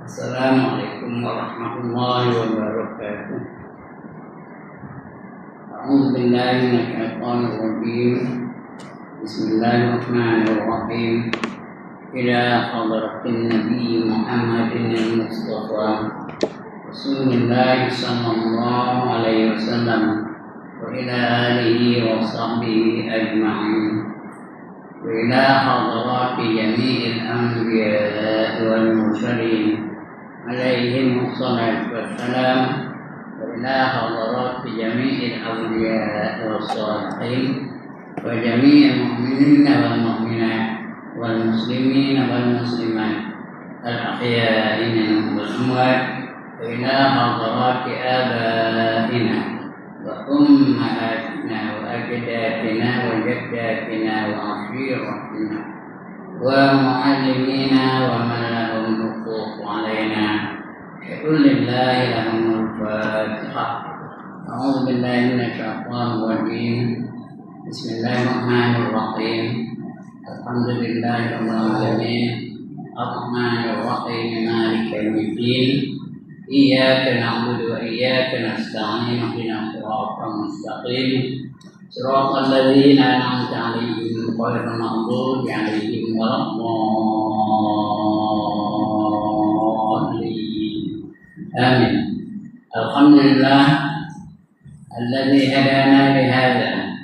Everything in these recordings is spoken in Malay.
Assalamualaikum warahmatullahi wabarakatuh. A'udzu billahi minasyaitonir rajim. Bismillahirrahmanirrahim. Ila hadratin Nabi Muhammadin al-Mustafa Rasulullah sallallahu alaihi wasallam wa ila alihi wa sahbihi ajma'in. Wa ila hadrati jami'il anbiya wal mursalin عليهم الصلاة والسلام وإلى حضرات جميع الأولياء والصالحين وجميع المؤمنين والمؤمنات والمسلمين والمسلمات الأحياء منهم والأموات وإلى حضرات آبائنا وأمهاتنا وأجدادنا وجداتنا وعشيرتنا ومعلمينا ومن لهم حقوق علينا بكل الله لهم الفاتحة. أعوذ بالله من الشيطان الرجيم. بسم الله الرحمن الرحيم. الحمد لله رب العالمين الرحمن الرحيم مالك يوم الدين إياك نعبد وإياك نستعين اهدنا الصراط المستقيم صراط الذين أنعمت عليهم غير المغضوب عليهم ولا الضالين آمين. الحمد لله الذي هدانا لهذا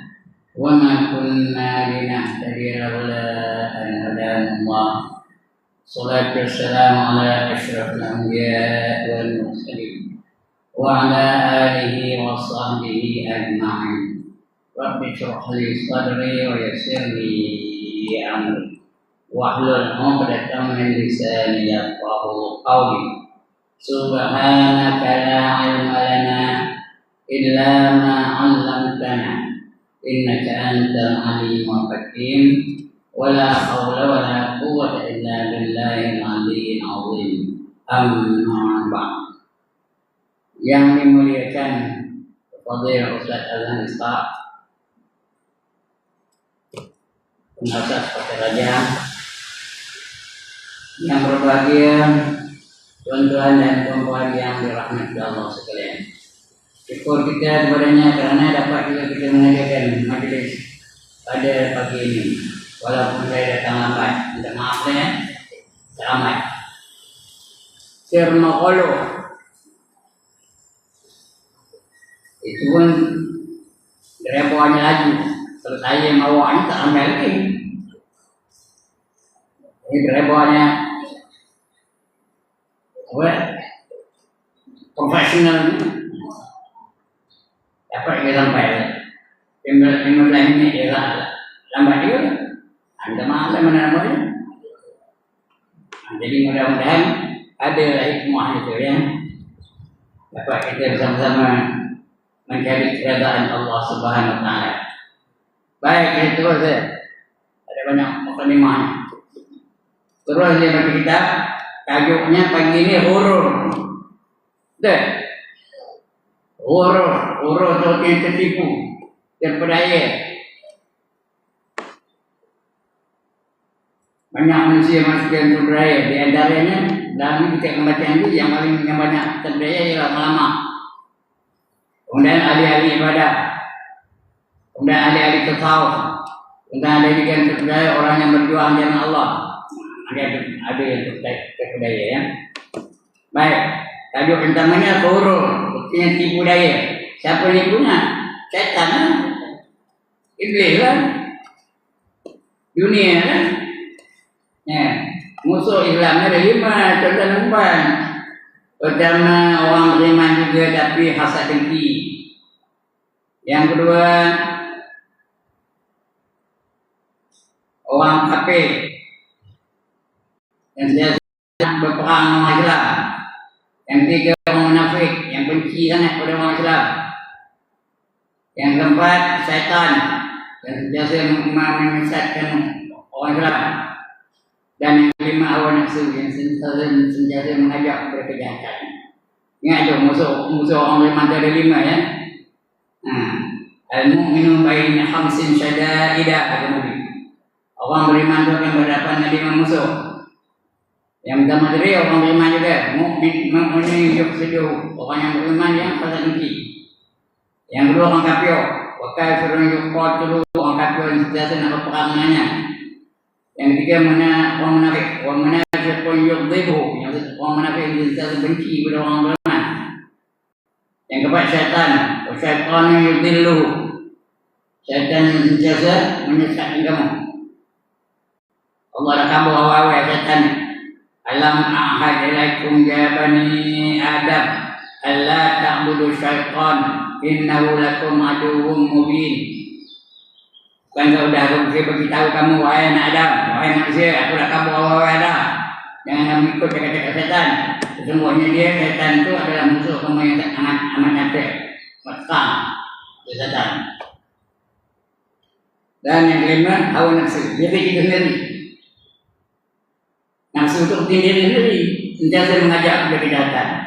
وما كنا لنهتدي لولا أن هدانا الله. الصلاة والسلام على أشرف الأنبياء والمرسلين وعلى آله وصحبه أجمعين. Rabbi shrah li sadri wa yassir li amri wahlul 'uqdatam min lisani yafqahu qawli. Subhanaka la 'ilma lana illa ma 'allamtana innaka antal 'alimul hakim. Wa la haula wa la quwwata illa billahil 'aliyyil 'azim. Amma ba'd. Yang dimuliakan Fadhil Ustaz Azan Ishaq, pengasas Pasar Raja, yang berbahagia, tuan-tuan dan puan-puan yang dirahmati Allah sekalian. Syukur kita kepadanya kerana dapat juga kita mengadakan majlis pada pagi ini. Walaupun saya datang lambat, minta maaf saya, selamat. Sirmakolo itu pun drivernya lagi. Kalau saya mau awak tak ambil lagi. Ini drivernya profesional. Dapat dia sampai 15 minit dia lambat juga. Anda maaf saya mana namanya. Jadi mudah-mudahan ada hikmah itu ya. Dapat kita bersama-sama mencari keridaan Allah Subhanahu Wa Taala. Baik, terus ya. Ada banyak mukadimah. Terus dia bagi kita tajuknya pagi ini huruf. Betul? Huruf tu yang tertipu, terpedaya. Banyak manusia yang terpedaya. Di antaranya dalam kita membaca ini yang paling banyak terpedaya ialah ulama. Kemudian ahli-ahli ibadah. Kemudian ahli-ahli tasawuf. Kemudian ada juga yang terpedaya orang yang berjuang dengan Allah. Ada yang terpedaya ya. Baik, tajuk pertamanya huruf, buktinya tipu daya. Siapa yang punya? Syaitan lah. Iblis lah. Dunia lah. Ya. Musuh Islam ada 5 contoh-contoh. Pertama, orang beriman juga tapi hasad dengki. Yang kedua, orang kafir yang sentiasa berperang dengan Islam. Yang ketiga, orang munafik yang benci sangat pada orang Islam. Yang keempat, syaitan yang sentiasa menyesatkan orang Islam. Dan yang kelima, hawa nafsu yang sentiasa mengajak kepada kejahatan. Ingat tu musuh orang beriman tu ada 5 ya. Al-mu'minu baina khamsin syada'idah kata Nabi. Orang beriman itu akan berhadapan dengan 5 musuh. Yang pertama tadi orang beriman juga, mukmin hidup sejuk, orang yang beriman yang pasal tinggi. Yang kedua orang kafir, wakil firman yukot dulu orang kafir yang sentiasa nak berperang dengannya. Yang ketiga orang munafik pun yukzibu, yang orang munafik yang sentiasa benci kepada orang beriman. Yang keempat syaitan, syaitan yang yudhillu, syaitan yang sentiasa menyesatkan kamu. Allah dah kabur awal-awal syaitan. Alam a'had ilaikum ya bani Adam alla ta'budu syaitan innahu lakum aduwwum mubin. Bukan sudah aku beritahu kamu wahai anak Adam, wahai manusia, aku dah kabur awal-awal dah. Jangan kamu ikut cakap-cakap syaitan. Sesungguhnya dia syaitan itu adalah musuh kamu yang amat nyata. Mesam syaitan. Dan yang kelima hawa nafsu, diri kita sendiri. Nafsu itu diri sendiri sentiasa mengajak kepada kejahatan.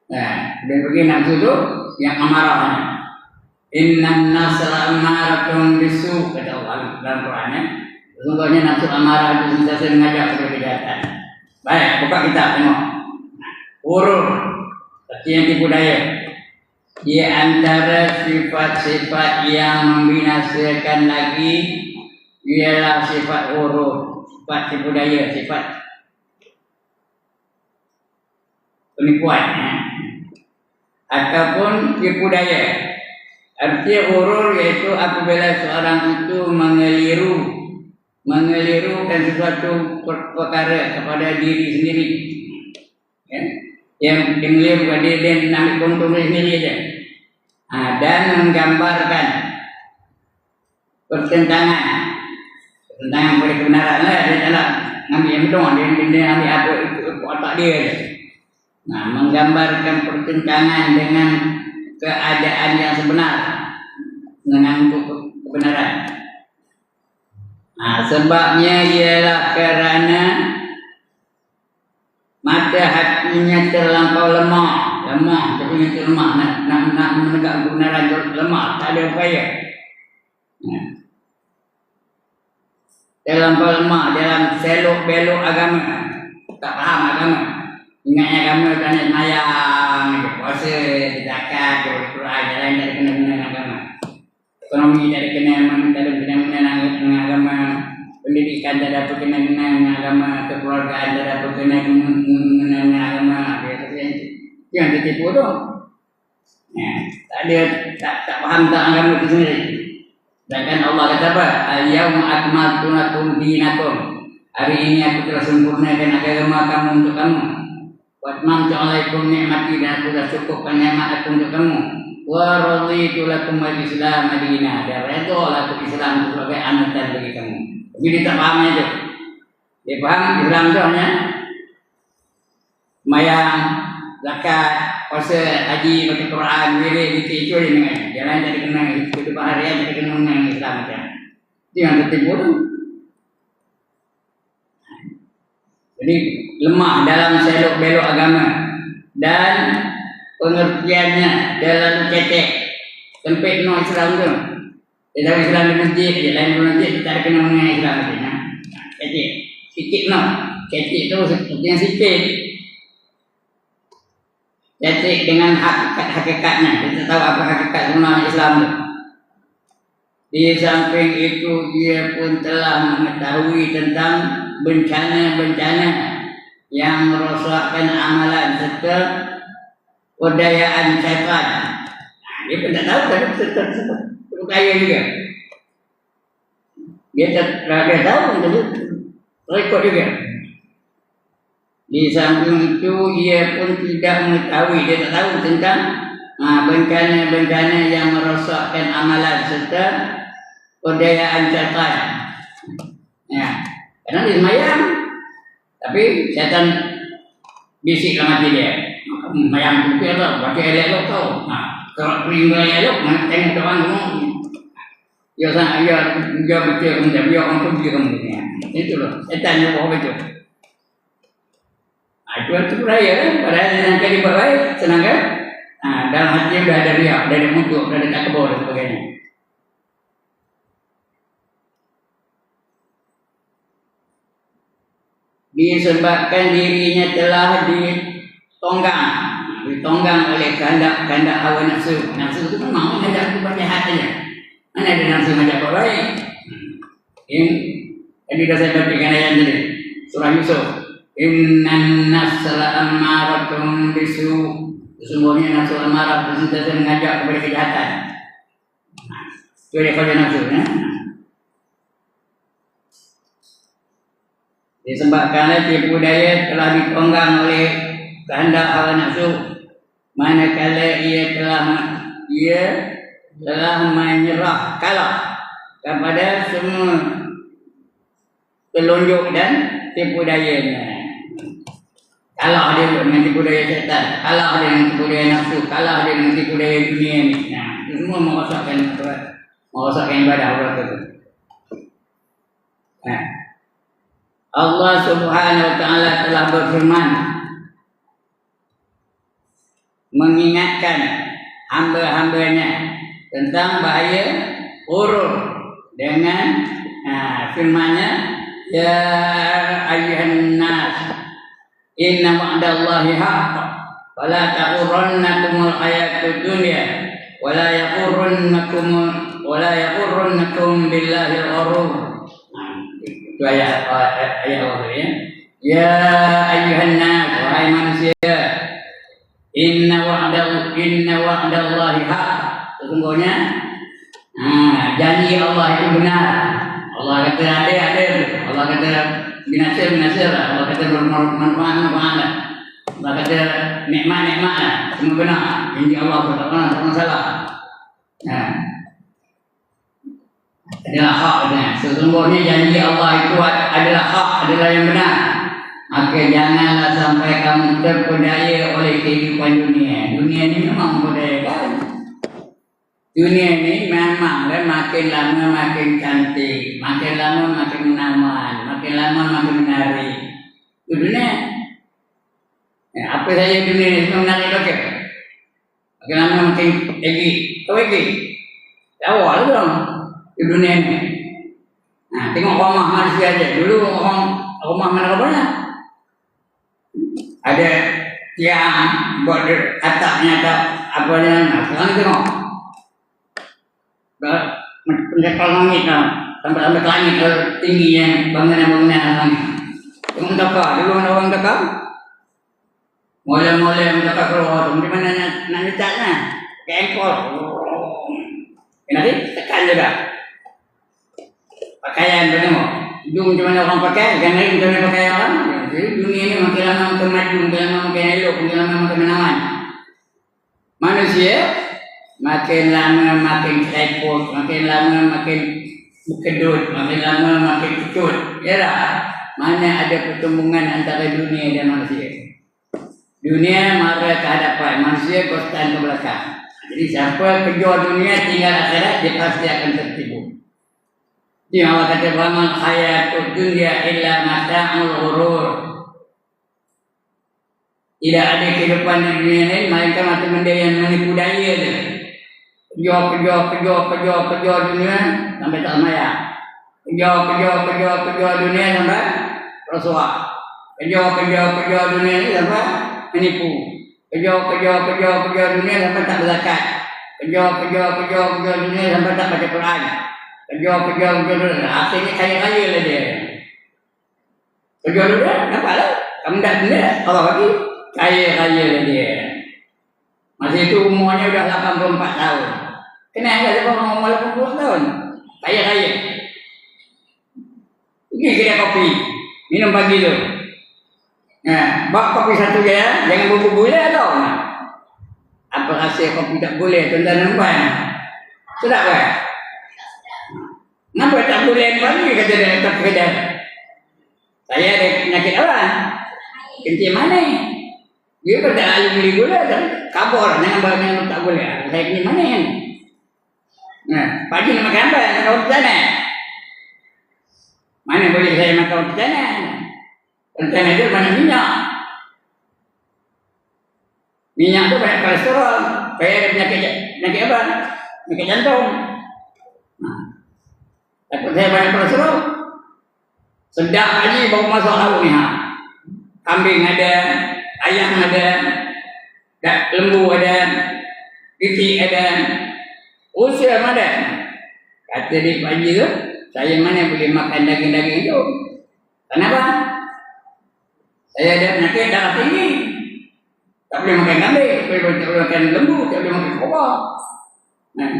Nah, dan bagi nafsu itu yang amarahnya. Innan nafsa amaratun bisu, kata Allah dalam Qurannya. Sesungguhnya nafsu amarah itu sentiasa mengajak kepada kejahatan. Baik, buka kitab tengok. Urur, seperti yang tipu daya. Di antara sifat-sifat yang membinasakan lagi ialah sifat urur, sifat tipu daya, sifat penipuan, ataupun tipu daya. Arti urur yaitu apabila seorang itu mengelirukan sesuatu perkara kepada diri sendiri, ya? Yang mengeliru dia ambil untung sendiri saja, dan menggambarkan pertentangan pada kebenaran lah. Dia tak nak ambil yang betul, dia ambil apa itu otak dia saja. Nah, menggambarkan pertentangan dengan keadaan yang sebenar, dengan kebenaran. Nah, sebabnya ialah kerana mata hatinya terlampau lemah, tapi yang lemah nak menegak kebenaran lemah, tak ada upaya. Nah, terlampau lemah dalam selok belok agama, tak faham agama. Ingatnya agama tanya semayang, puasa, zakat, Quran, jalan dari kena-kena agama. Ekonomi dari kena-kena dengan agama, pendidikan tak dapat kena-kena dengan agama, kekeluargaan tak dapat kena-kena dengan agama. Yang tertipu tu. Ya, tak faham tak agama itu sendiri. Dan Allah kata apa? Al-yawma akmaltu lakum dinakum. Hari ini aku telah sempurnakan agama kamu untuk kamu. Watmamtu alaikum ni'mati, dan aku telah cukupkan nikmat aku untuk kamu. Wa raditu lakum al-Islam madinah, dan redha aku Islam sebagai anutan bagi kamu. Jadi tak faham itu. Dia faham Islam itu hanya sembahyang, zakat, puasa, haji, baca Quran, wirid, zikir, itu dia dengar. Jalan tak dikenal kehidupan harian, tak dikenal dengan Islam macam. Itu yang tertipu tu. Jadi lemah dalam selok belok agama, dan pengertiannya dalam cetek sempit no Islam tu. Dalam Islam di masjid, di lain masjid tak kenal dengan Islam macam. Cetek sikit no, cetek tu seperti yang sikit. Cetek dengan hakikatnya, kita tahu apa hakikat sebenarnya Islam tu. Di samping itu dia pun telah mengetahui tentang bencana-bencana yang merosakkan amalan serta kedayaan syaitan. Dia pun tak tahu, tapi percaya juga. Dia tahu, tapi rekod juga. Di samping itu ia pun tidak mengetahui, dia tak tahu tentang bencana-bencana yang merosakkan amalan serta kedayaan syaitan. Ya, karena dia semayang, tapi syaitan bisik dalam hati dia. Semayang itu tau, baca elok tau. Kalau peringgal elok, tengok depan semua. Ya, dia baca kemudian, dia orang pergi kemudian. Itu loh, syaitan yang bawa baca. Itu kan raya kan, padahal yang kali buat baik, senang kan? Dalam hati sudah ada riak, sudah ada mutuk, sudah ada takbur dan sebagainya. disebabkan dirinya telah ditonggang oleh kehendak hawa nafsu. Nafsu itu memang ada kepada hatinya. Mana ada nafsu macam apa baik? Ini tadi dah saya bacakan ayat tadi, surah Yusuf. Innan nafsa la'ammaratun bisu. Sesungguhnya nafsu amarah sentiasa mengajak kepada kejahatan. Itu dia pada nafsu. Disebabkan tipu daya telah ditonggang oleh kehendak hawa nafsu, manakala ia telah menyerah kalah kepada semua telunjuk dan tipu dayanya. Kalah dia dengan tipu daya syaitan, kalah dia dengan tipu daya nafsu, kalah dia dengan tipu daya dunia ni. Nah, itu semua merosakkan ibadah Allah itu. Nah, Allah Subhanahu Wa Taala telah berfirman mengingatkan hamba-hambanya tentang bahaya huruf dengan firman-Nya, ya ayyuhan nas inna wa'dallahi haqq fala taghurrannakumul hayatud dunya wala yaghurrannakum billahi al-ghurur. Itu ayat Allah ya. Ya ayyuhan nas, wahai manusia, inna wa'dallahi haqq. Sesungguhnya janji Allah itu benar. Allah kata ada, Allah kata binasir, Allah kata bermanfaat. Allah kata nikmat, semua benar. Janji Allah tak salah. Adalah hak benar. Sesungguhnya janji Allah itu adalah hak, adalah yang benar. Maka janganlah sampai kamu terpedaya oleh kehidupan dunia. Dunia ini memang mempedayakan. Dunia ini memang makin lama makin cantik, makin lama makin menawan, makin lama makin menarik. Itu dunia. Apa saja dunia ini semua menarik okey. Makin lama makin lagi. Awal dong di dunia ini. Nah, tengok rumah manusia aja. Dulu rumah mana banyak. Ada tiang buat atapnya atap apa dia. Sekarang tengok. Mendekal langit sampai ke langit tingginya bangunan langit. Tengok mendekal, dulu mana orang mendekal? Mulai mendekal keluar tu, macam mana nak ngecatnya? Ke engkol. Nanti tekan juga. Pakaian tu tengok. Hidung macam mana orang pakai, kan lagi macam mana pakai orang. Jadi dunia ni makin lama makin maju, makin lama makin elok, makin lama makin menawan. Manusia makin lama makin repot, makin lama makin berkedut, makin lama makin kecut. Yalah, mana ada pertemuan antara dunia dan manusia. Dunia marah ke hadapan, manusia konstan ke belakang. Jadi siapa kejar dunia tinggal akhirat, dia pasti akan tertipu. Dia Allah kata bahaman hayatud dunya illa mata'ul ghurur. Tidak ada kehidupan di dunia ini melainkan mata benda yang menipu daya dia. Kejar dunia sampai tak semaya. Kejar dunia sampai rasuah. Kejar dunia ni sampai menipu. Kejar dunia sampai tak berzakat. Kejar dunia sampai tak baca Quran. Kejar dunia. Akhirnya kaya-kaya lah dia. Kejar dunia, nampaklah. Kamu tak benda, kalau bagi kaya-kaya lah dia. Masa itu umurnya dah 84 tahun. Kenapa ada orang umur 80 tahun? Kaya-kaya. Pergi kedai kopi. Minum pagi tu. Nah, bawa kopi satu ya. Jangan bubuk gula tau. Apa hasil kopi tak boleh? Tuan-tuan nampak. Sedap kan? Kenapa tak boleh pagi kata dia tak kedai? Saya ada penyakit apa? Kencing mana? Dia pun tak lalu beli gula. Kabur dengan barang tak boleh. Saya kencing mana kan? Nah, pagi nak makan apa? Nak makan sana. Mana boleh saya makan sana? Rencana itu banyak minyak. Minyak tu banyak kolesterol. Saya ada penyakit apa? Penyakit jantung. Takut saya banyak kolesterol. Sedap lagi baru masuk laut ni. kambing ada, ayam ada, lembu ada, itik ada, usia ada. Kata dia Pak Haji tu, saya mana boleh makan daging-daging itu? Kenapa? Saya ada penyakit darah tinggi. Tak boleh makan kambing, tak boleh makan lembu, tak boleh makan kobra. Nah.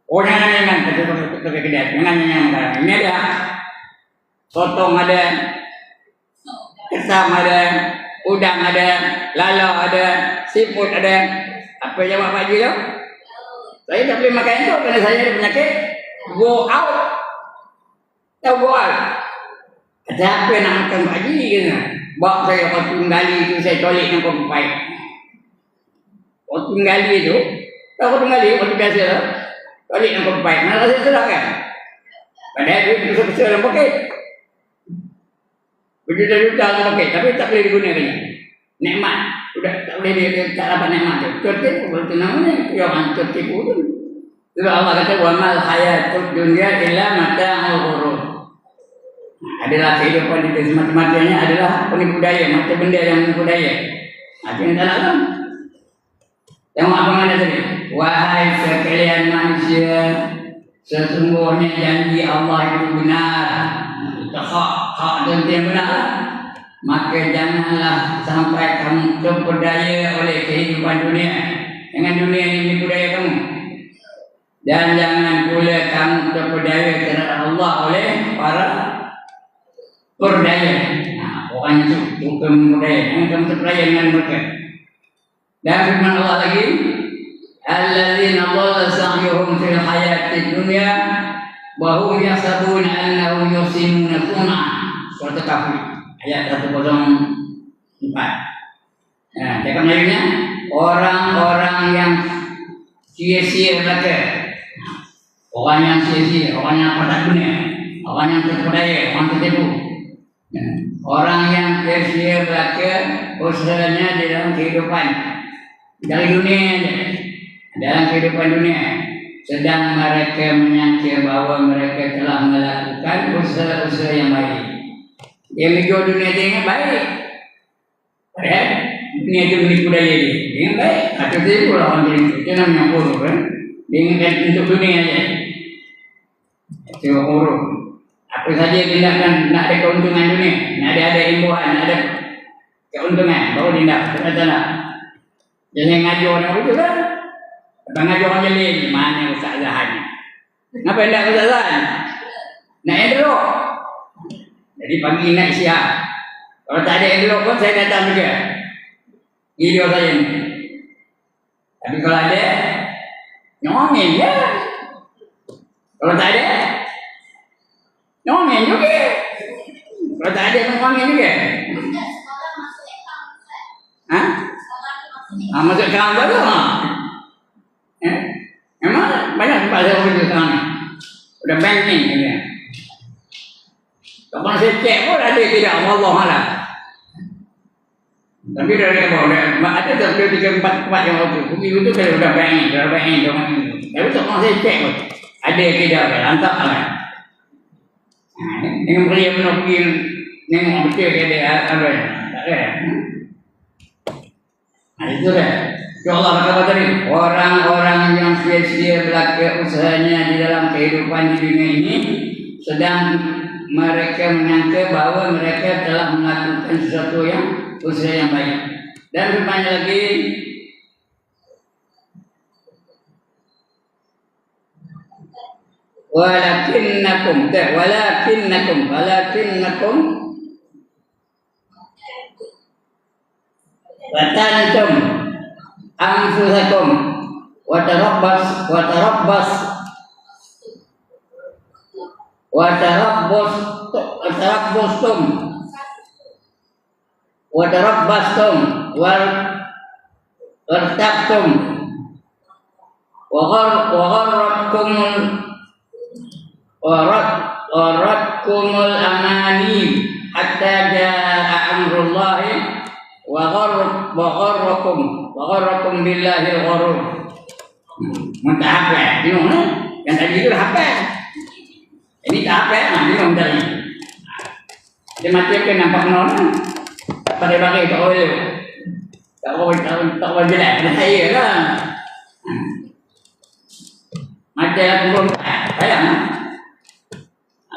Oh jangan kata kedai, jangan. Ini ada sotong ada, kesam ada, udang ada, lala ada, seafood ada. Apa jawab Pak Haji tu? Saya tak boleh makan itu kerana saya ada penyakit go out. Tahu go out? Kata apa nak makan Pak Haji kena? Bawa saya potong gali itu saya tolik dengan kopi pahit. Potong gali itu, tahu potong gali, potong biasa tu. Tolik dengan kopi pahit. Mana rasa sedap kan? Padahal duit besar-besar dalam poket. Berjuta-juta dalam poket, tapi tak boleh digunakan. Nikmat. Sudah tak boleh dia tak dapat nikmat tu. Tertipu, betul namanya. Dia orang tertipu tu. Sebab Allah kata, وَمَا الْحَيَاةُ الدُّنْيَا إِلَّا مَتَاعُ الْغُرُورِ. Adalah kehidupan itu semata-matanya adalah penipu daya, mata benda yang menipu daya. Itu yang tak nak tahu. Tengok apa mana tadi? Wahai sekalian manusia, sesungguhnya janji Allah itu benar. Itu hak janji yang benar. Maka janganlah sampai kamu terpedaya oleh kehidupan dunia. Dengan dunia ini menipu daya kamu. Dan jangan pula kamu terpedaya terhadap Allah oleh para perdaya. Orang itu bukan perdaya. Jangan kamu terpedaya dengan mereka. Dan firman Allah lagi, alladzina dhalla sa'yuhum fil hayatid dunya wa hum yahsabuna annahum yuhsinuna sun'a. Surat Kafir ayat 104. Nah, cakap Melayunya, orang-orang yang sia-sia belaka. Orang yang sia-sia, orang yang patah guna, orang yang terpedaya, orang tertipu. Orang yang sia-sia belaka usahanya di dalam kehidupan dari dunia saja. Dalam kehidupan dunia sedang mereka menyangka bahawa mereka telah melakukan usaha-usaha yang baik. Yang menjual dunia dengan baik. Padahal dunia itu menipu daya dia dengan baik. Atau dia pula orang menipu. Itu namanya huruf kan. Dia inginkan untuk dunia saja. Itu huruf. Apa saja tindakan nak ada keuntungan dunia, nak ada imbuhan, nak ada keuntungan, baru tindak. Kata-kata jangan ngaji orang itu kan. Abang ngaji orang jelek, mana Ustaz Zahan? Kenapa tidak Ustaz Zahan? Nak elok. Jadi pagi nak siap. Kalau tak ada elok pun saya datang juga. Video saya ni. Tapi kalau ada, nyongin ya. Kalau tak ada, nyongin juga. Kalau tak ada, nyongin juga. Hah? Masuk kawan baru memang banyak tempat saya pergi sekarang ni. Udah banking dia. Kalau saya cek pun ada tidak Allah lah. Tapi dari apa? Ada tak 3-4 tempat yang waktu pergi itu kalau udah banking, tapi kalau saya cek pun ada tidak lantak lah. Dengan pria pergi nengok betul dia ada apa? Tak ada. Nah itu dah. Ya Allah kata tadi, orang-orang yang sia-sia belaka usahanya di dalam kehidupan di dunia ini, sedang mereka menyangka bahawa mereka telah melakukan sesuatu yang usaha yang baik. Dan firman lagi, walakinnakum fatantum anfusakum wa tarabbastum wartabtum wa gharratkumul amani hatta jaa amrullahi wa gharrakum billahi al-gharur. Mantap hafal. Bingung kan? Yang tadi itu hafal. Ini tak hafal, bingung tadi. Dia mati ke nampak nol. pada bagi tak boleh. Tak boleh jelek pada saya lah. Macam aku pun sayang.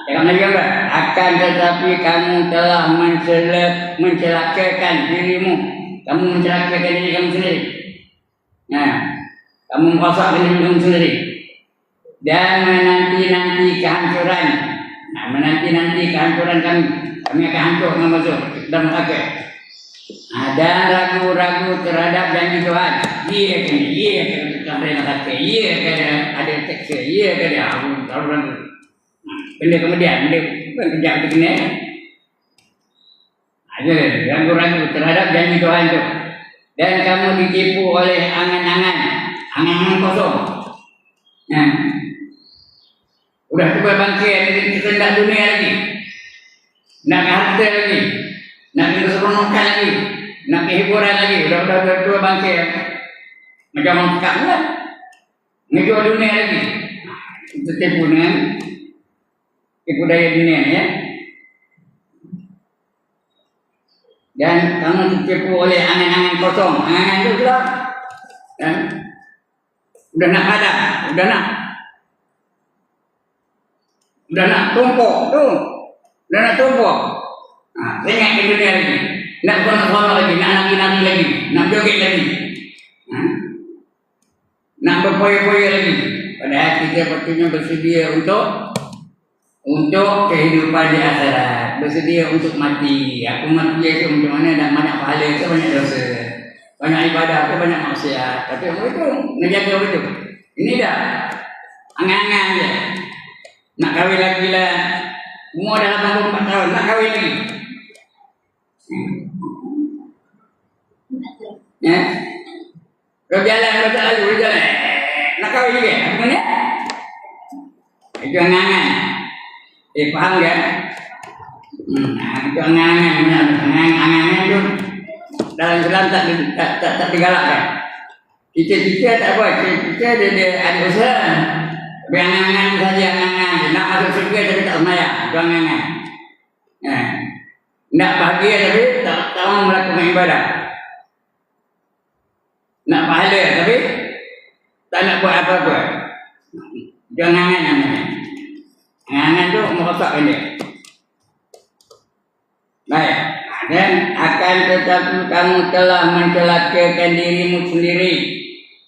Tengok lagi apa? Akan tetapi kamu telah mencelakakan dirimu. Kamu mencelakakan diri kamu sendiri. Kamu merosakkan diri kamu sendiri. Dan menanti-nanti kehancuran. Menanti-nanti kehancuran kami. Kami akan hancur dengan masuk dalam neraka. Dan ragu-ragu terhadap janji Tuhan. Ia akan sampai neraka. Ia akan ada seksa. Ia akan ada ragu-ragu. Benda kemudian, benda kejap itu kena. Ada ragu-ragu terhadap janji Tuhan itu. Dan kamu ditipu oleh angan-angan kosong. Udah cuba bangkit, kita nak dunia lagi, nak harta lagi, nak keseronokan lagi, nak kehiburan lagi. Udah cuba bangkit. Macam orang cakap lah, ngejual dunia lagi. Itu tipu dengan tipu daya dunia ni ya. Dan kamu ditipu oleh angan-angan kosong. Angan itu gelap. Udah nak padam, udah nak tumpuk tu, udah nak tumpuk. Ingat ke dunia lagi, nak kono-kono lagi, nak nari-nari lagi, nak joget lagi, nak berpoya-poya lagi. Padahal kita patutnya bersedia untuk kehidupan di akhirat, bersedia untuk mati. Aku mati itu macam mana, dan banyak pahala ke banyak dosa, banyak ibadah ke banyak maksiat. Tapi itu menjaga betul. Ini dah angan-angan je. Nak kahwin lagi lah. Umur dah 84 tahun, nak kahwin lagi. Ya. Kau jalan, kau tak lalu, kau jalan. Nak kahwin lagi, apa ni? Itu angan-angan. Faham kan? Itu angan-angan. Angan-angan tu dalam Islam tak digalakkan. Cita-cita tak apa, cita-cita dia ada usaha. Tapi angan-angan saja, angan-angan. Nak masuk surga tapi tak semayang, itu angan-angan. Nak bahagia tapi tak mahu melakukan ibadah. Nak pahala tapi tak nak buat apa-apa. Itu angan-angan namanya. Angan-angan tu merosakkan dia. Baik. Dan akan tetapi kamu telah mencelakakan dirimu sendiri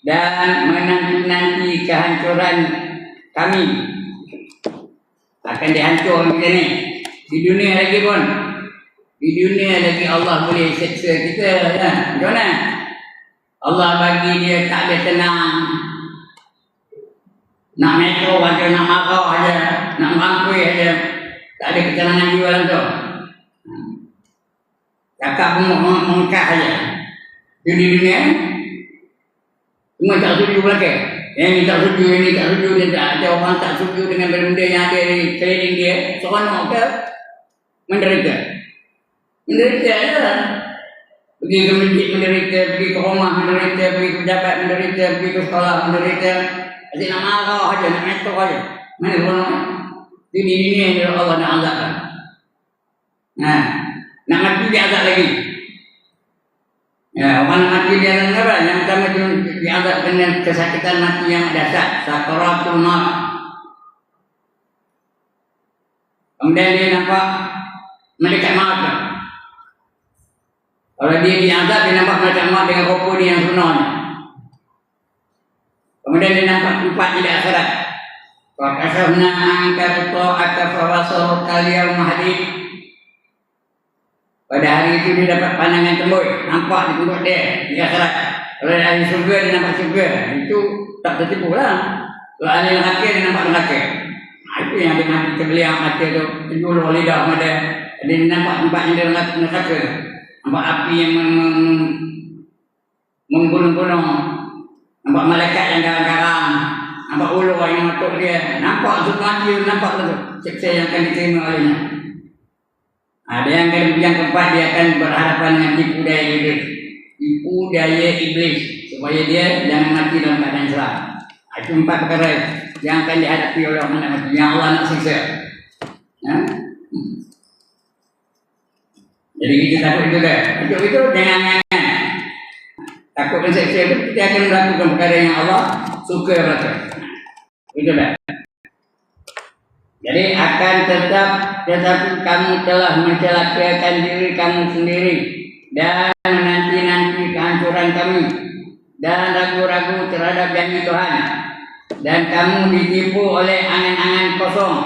dan menanti-nanti kehancuran kami. Akan dihancurkan kita ni. Di dunia lagi pun. Di dunia lagi Allah boleh seksa kita. Ya. Macam mana? Allah bagi dia tak ada tenang. Nak metro aja, nak marah aja, nak mangkui aja. Tak ada ketenangan jiwa dalam tu. Cakap mengkah aja. Di dunia semua tak setuju belakang. Yang ni tak setuju, ini tak setuju, dia tak ada orang tak setuju dengan benda yang ada di keliling dia. Seronok ke? Menderita. Menderita lah. Pergi ke masjid menderita, pergi ke rumah menderita, pergi ke pejabat menderita, pergi ke sekolah menderita. Asyik nak marah aja, nak metok aja. Mana seronok? Di dunia ni Allah nak azabkan. Nak mati dia azab lagi. Ya, orang mati dia azab apa? Yang pertama diazab dengan kesakitan mati yang dahsyat, sakaratul maut. Kemudian dia nampak malaikat maut. Kalau dia diazab, dia nampak malaikat maut dengan rupa dia yang sunnah. Kemudian dia nampak tempat di akhirat. Wa kasabna anka ta'aka fawasau kaliyal mahdid. Pada hari itu dia dapat pandangan tembus, nampak di tembus dia di akhirat. Kalau ahli surga dia nampak surga, itu tak tertipu lah. Kalau ahli neraka dia nampak neraka. Itu yang dia mati kebeliak mata tu, terjulur lidah pada dia nampak tempat yang dia neraka. Nampak api yang menggunung-gunung, nampak malaikat yang garang-garang, nampak ulu yang matuk dia, nampak untuk mati, nampak tu siksa yang akan diterima olehnya. Ada yang keempat dia akan berhadapan dengan tipu daya iblis. Tipu daya iblis supaya dia jangan mati dalam keadaan Islam. Itu 4 perkara yang akan dihadapi oleh orang nak mati, yang Allah nak siksa. Jadi kita takut itu dah. Itu jangan. Takut dan seksa itu kita akan melakukan perkara yang Allah suka melakukan. Itu dah. Jadi akan tetap tetapi kamu telah mencelakakan diri kamu sendiri dan menanti-nanti kehancuran kami dan ragu-ragu terhadap janji Tuhan dan kamu ditipu oleh angan-angan kosong.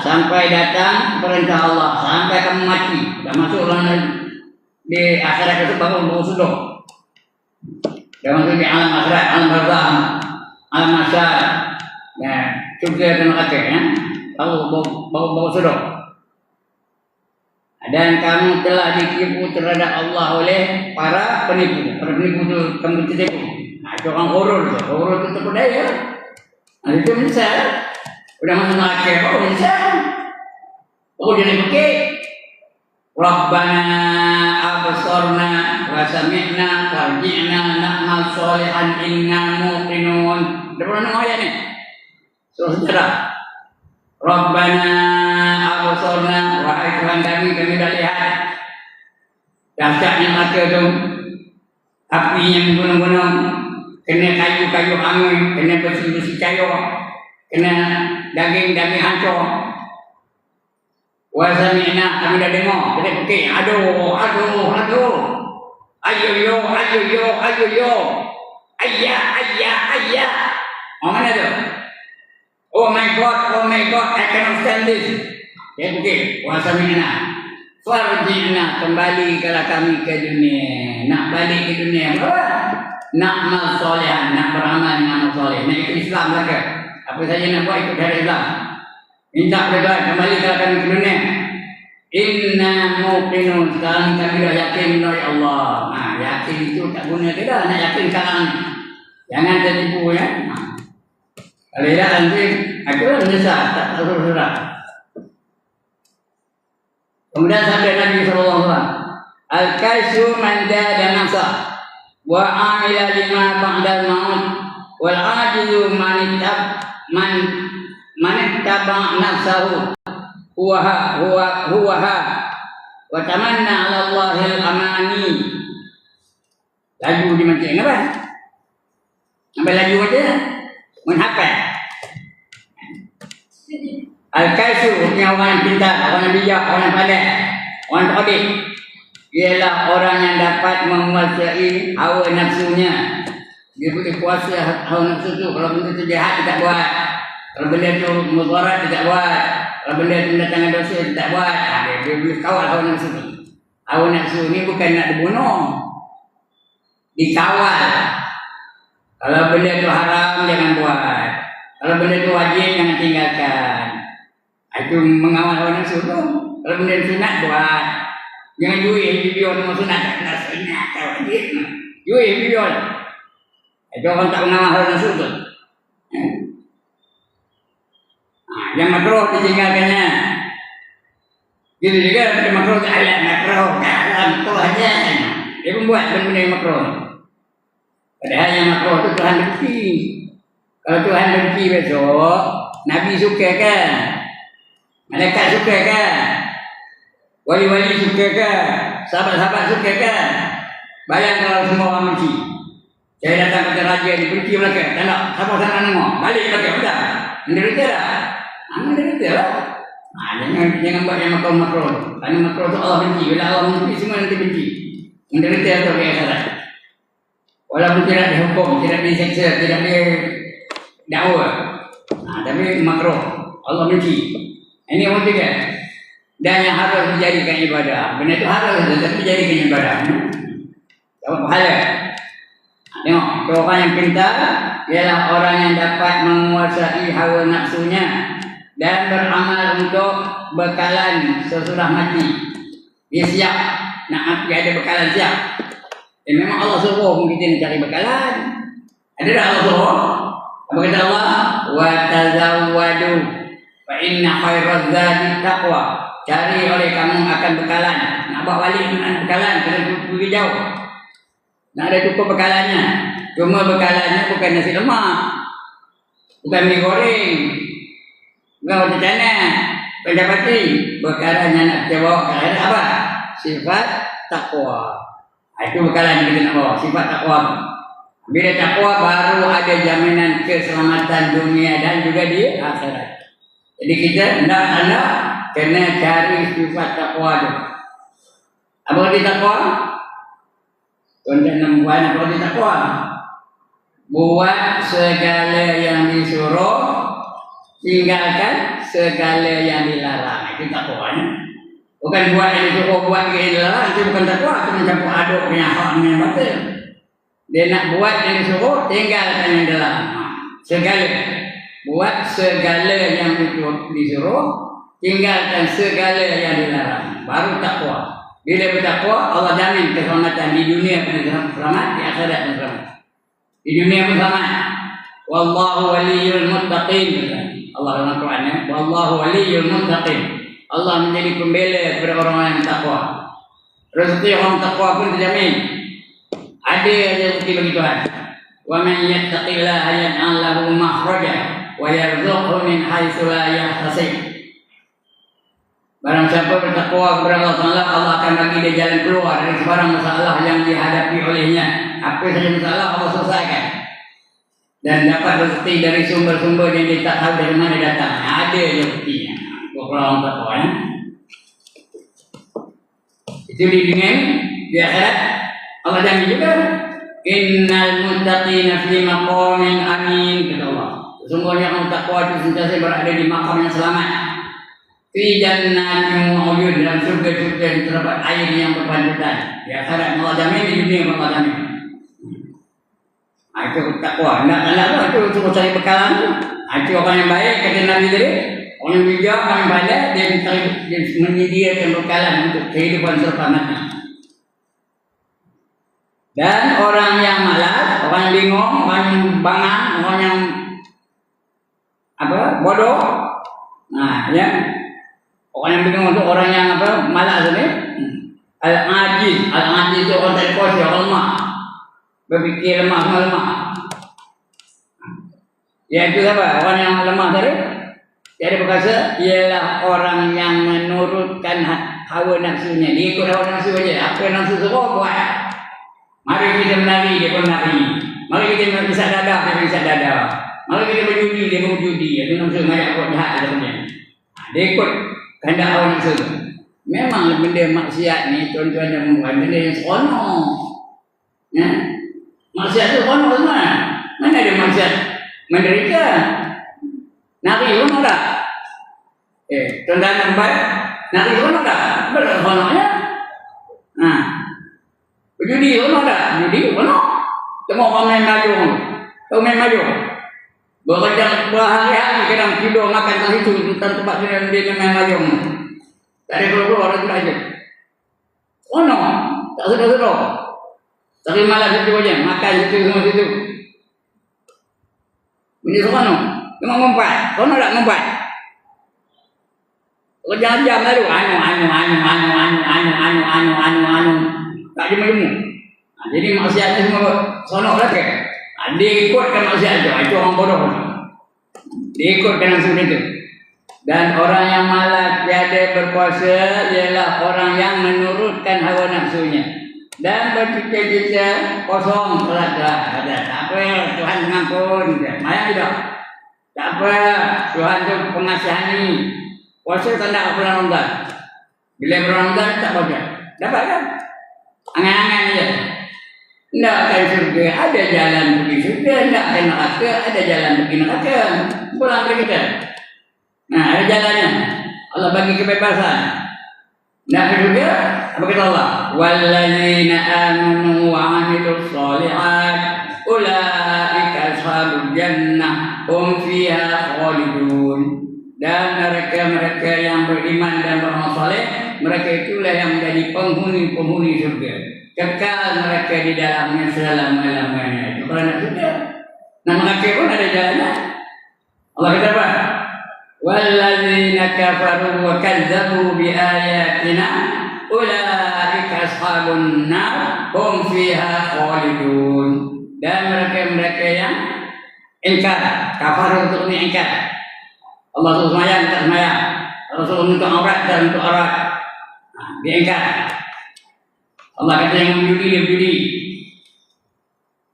Sampai datang perintah Allah, sampai kamu mati, dah masuk di akhirat itu baru sudah. Dah masuk di alam akhirat, alam barzakh, alam mahsyar. Ya, juga kena kata ya. Baru sudah. Dan kamu telah ditipu terhadap Allah oleh para penipu. Para penipu itu kamu ditipu. Itu orang horor tu. Horor itu terpedaya. Itu misal. Udah masuk neraka, misal. Jadi bukit. Rabbana absarna wa sami'na farji'na na'mal sholihan inna muqinun. Dah pernah dengar ayat ni? Surah Sejarah. Rabbana absarna, wahai Tuhan kami dah lihat dahsyatnya mata tu, api yang gunung-gunung, kena kayu-kayu angin, kena besi-besi kayu, kena daging-daging hancur. Wa sami'na, kami dah dengar, kita fikir, aduh, ayo yo, ayah. Mana tu? Oh my God, I cannot stand this. Ya fikir, wa sami'na. Farji'na, kembalikanlah kami ke dunia. Nak balik ke dunia apa? Nak amal soleh, nak beramal dengan amal soleh, nak ikut Islam lagi. Apa saja nak buat ikut dari Islam. Minta kepada kembalikanlah kami ke dunia. Inna muqinun, sekarang kami dah yakin oleh Allah. Yakin itu tak guna ke dah, nak yakin sekarang. Jangan tertipu ya. Kalau tidak nanti aku menyesal, tak terus-terus. Kemudian sampai Nabi SAW, Al-kaisu man jada nafsa wa amila lima ba'dal maut wal ajizu man ittaba nafsahu huwa wa tamanna 'ala Allahil amani. Lagu dimancing apa? Sampai lagu aja menghafal. Al-kaisu ni orang yang pintar, orang yang bijak, orang yang pandai, orang yang cerdik. Ialah orang yang dapat menguasai hawa nafsunya. Dia boleh kuasa hawa nafsu tu. Kalau benda tu jahat, dia tak buat. Kalau benda tu mudarat, dia tak buat. Kalau benda tu mendatangkan dosa, dia tak buat. Dia boleh kawal hawa nafsu tu. Hawa nafsu ni bukan nak dibunuh, dikawal. Kalau benda tu haram, jangan buat. Kalau benda tu wajib, jangan tinggalkan. Itu mengawal hawa nafsu tu. Kalau benda tu sunat, buat. Jangan jual video dengan sunat, tak sunat, tak wajib. Jual video. Itu orang tak mengawal hawa nafsu tu. Yang makruh ditinggalkannya. Gitu juga yang makruh ayat makruh, haram tu aja. Dia pun buat benda-benda yang makruh. Padahal yang makruh tu Tuhan benci. Kalau Tuhan benci besok, Nabi suka kan? Malaikat suka kan? Wali-wali suka kan? Sahabat-sahabat suka kan? Bayang kalau semua orang benci. Saya datang kata raja ni, benci mereka. Tak nak, siapa sana nengok. Balik mereka, sudah. Menderita dah. Menderita lah. Jangan buat yang makruh-makruh. Kerana makruh tu Allah benci. Bila Allah benci, semua nanti benci. Menderita tu dia akhirat. Walaupun tidak dihukum, tidak diseksa, tidak didakwa. Tapi makruh. Allah benci. Ini yang ketiga. Dan yang harus dijadikan ibadah. Benda itu harus tetapi dijadikan ibadah. Dapat pahala. Tengok, orang yang pintar ialah orang yang dapat menguasai hawa nafsunya dan beramal untuk bekalan sesudah mati. Dia siap nak mati, ada bekalan siap. Memang Allah suruh kita nak cari bekalan. Ada tak Allah suruh? Apa kata Allah? Wa tazawwadu fa inna khairaz zadi taqwa. Cari oleh kamu akan bekalan. Nak bawa balik bekalan kena pergi jauh. Nak ada cukup bekalannya. Cuma bekalannya bukan nasi lemak, bukan mie goreng, bukan macam mana, bukan chapati. Bekalannya nak bawa ke akhirat apa? sifat takwa. Itu bekalan kita nak bawa sifat takwa. Bila takwa baru ada jaminan keselamatan dunia dan juga di akhirat. Jadi kita hendak kena cari sifat takwa tu. Apa arti takwa? Tuan-tuan dan puan, apa arti takwa? Buat segala yang disuruh, tinggalkan segala yang dilarang. Itu takwanya. Bukan buat yang disuruh, buat yang dilarang. Itu bukan takwa. Itu mencampur aduk punya hak dengan batil. Dia nak buat yang disuruh, tinggalkan yang dilarang. Segala. Buat segala yang disuruh, tinggalkan segala yang dilarang. Baru takwa. Bila bertakwa, Allah jamin keselamatan di dunia pun selamat, di akhirat pun selamat. Di dunia pun selamat. Wallahu waliyul muttaqin. Allah dalam Quran, wallahu waliyul muttaqin. Allah menjadi pembela kepada orang yang takwa. Rezeki orang takwa pun terjamin. Ada rezeki bagi Tuhan. Wa man yattaqillaha yaj'al lahu makhraja wa yarzuqhu min haitsu la yahtasib. Barang siapa bertakwa kepada Allah Taala, Allah akan bagi dia jalan keluar dari sebarang masalah yang dihadapi olehnya. Apa saja masalah Allah selesaikan. Dan dapat rezeki dari sumber-sumber yang dia tak tahu dari mana datang. Ada rezekinya. Orang takwa ya. Itu di dunia, di akhirat Allah jamin juga. Innal muttaqina fi maqamin amin, kata Allah. Sesungguhnya orang takwa itu sentiasa berada di makam yang selamat. Fi jannatin wa uyun, dalam surga-surga yang terdapat air yang berpanjutan. Di akhirat Allah jamin, di dunia Allah jamin. Itu takwa. Nak itu suruh cari bekalan. Itu orang yang baik, kata Nabi tadi. Orang yang bijak, orang yang pandai, dia menyediakan bekalan untuk kehidupan selepas mati. Dan orang yang malas, orang yang bingung, orang yang bangang, orang yang bodoh. Nah, ya. Orang yang bingung itu orang yang malas ni. Al-ajiz itu orang tak kuasa, orang lemah. Berfikir lemah, semua lemah. Ya itu apa? Orang yang lemah tadi. Jadi berkata ialah orang yang menurutkan hawa nafsunya. Dia ikut hawa nafsu saja. Apa nafsu suruh buat. Mari kita menari, dia pun menari. Mari kita bisa dadah, dia bisa dadah. Mari kita berjudi, dia berjudi. Itu nafsu banyak buat jahat sebenarnya. Dia ikut kehendak hawa nafsu. Memang benda maksiat ni tuan-tuan yang membuat benda yang seronok. Ya? Maksiat tu seronok semua. Mana ada maksiat menderita? Nari pun ada. Tuan-tuan yang baik, nari pun ada. Berapa seronoknya? Berjudi pun ada. Judi pun ada. Semua orang main maju. Tahu main maju. Berhari-hari kadang tidur makan kat situ tentang tempat dia main maju. Tak ada keluar orang belajar. Oh no, tak sedar-sedar. Tapi malah situ aja, makan situ semua situ. Ini semua no, cuma ngumpat. Kau nak ngumpat? Kau jangan jam lalu. Anu. Tak jemu-jemu. Jadi maksiatnya semua sonok lagi. Dia ikutkan maksiat itu orang bodoh. Dia ikutkan langsung itu. Dan orang yang malas tiada berpuasa ialah orang yang menurutkan hawa nafsunya dan bercita-cita kosong telah ada. Tak apa, Tuhan mengampun. Mayang tidak. Tak apa, Tuhan tu pengasihani. Puasa tanda bulan Ramadan. Bila bulan Ramadan tak puasa. Dapat kan? Angan-angan je. Tidak akan surga, ada jalan pergi surga. Tidak akan neraka, ada jalan pergi neraka. Pulang ke kita. Nah, ada jalannya. Allah bagi kebebasan. Nak juga apa kata Allah? Walladzina amanu wa 'amilus shalihat ulaika ashabul jannah hum fiha khalidun. Dan mereka-mereka yang beriman dan beramal saleh, mereka itulah yang menjadi penghuni-penghuni surga. Kekal mereka di dalamnya selama-lamanya. Itu kalau nak surga. Nah, mereka pun ada jalannya. Allah kata apa? Walladzina kafaru wa kazzabu bi ayatina ulaika ashabun nar hum fiha khalidun. Dan mereka-mereka yang ingkar, kafar untuk mengingkar. Allah suruh semayang, tak semayang. Allah suruh untuk aurat dan untuk aurat. Dia ingkar. Allah kata yang menjudi.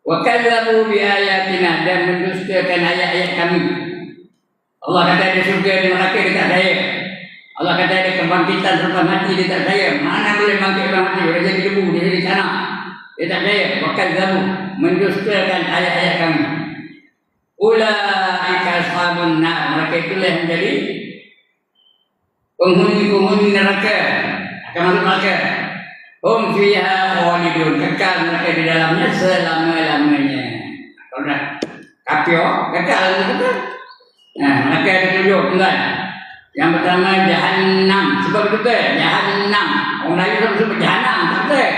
Wa kadzabu bi ayatina, dan mendustakan ayat-ayat kami. Allah kata ada surga di neraka, dia tak daya. Allah kata ada kebangkitan selepas mati, dia tak daya. Mana boleh bangkit selepas mati? Dia jadi debu, dia jadi tanah. Dia tak daya. Wa kadzabu, mendustakan ayat-ayat kami. Ulaika ashabun nar, mereka itulah yang menjadi penghuni neraka, akan masuk neraka. Hum fiha khalidun, kekal mereka di dalamnya selama-lamanya. Kalau dah kafir, kekal betul. Nah, mereka ada 7 penggal. Yang pertama Jahannam, sebab betul Jahannam. Orang lain sebut Jahannam, tak betul.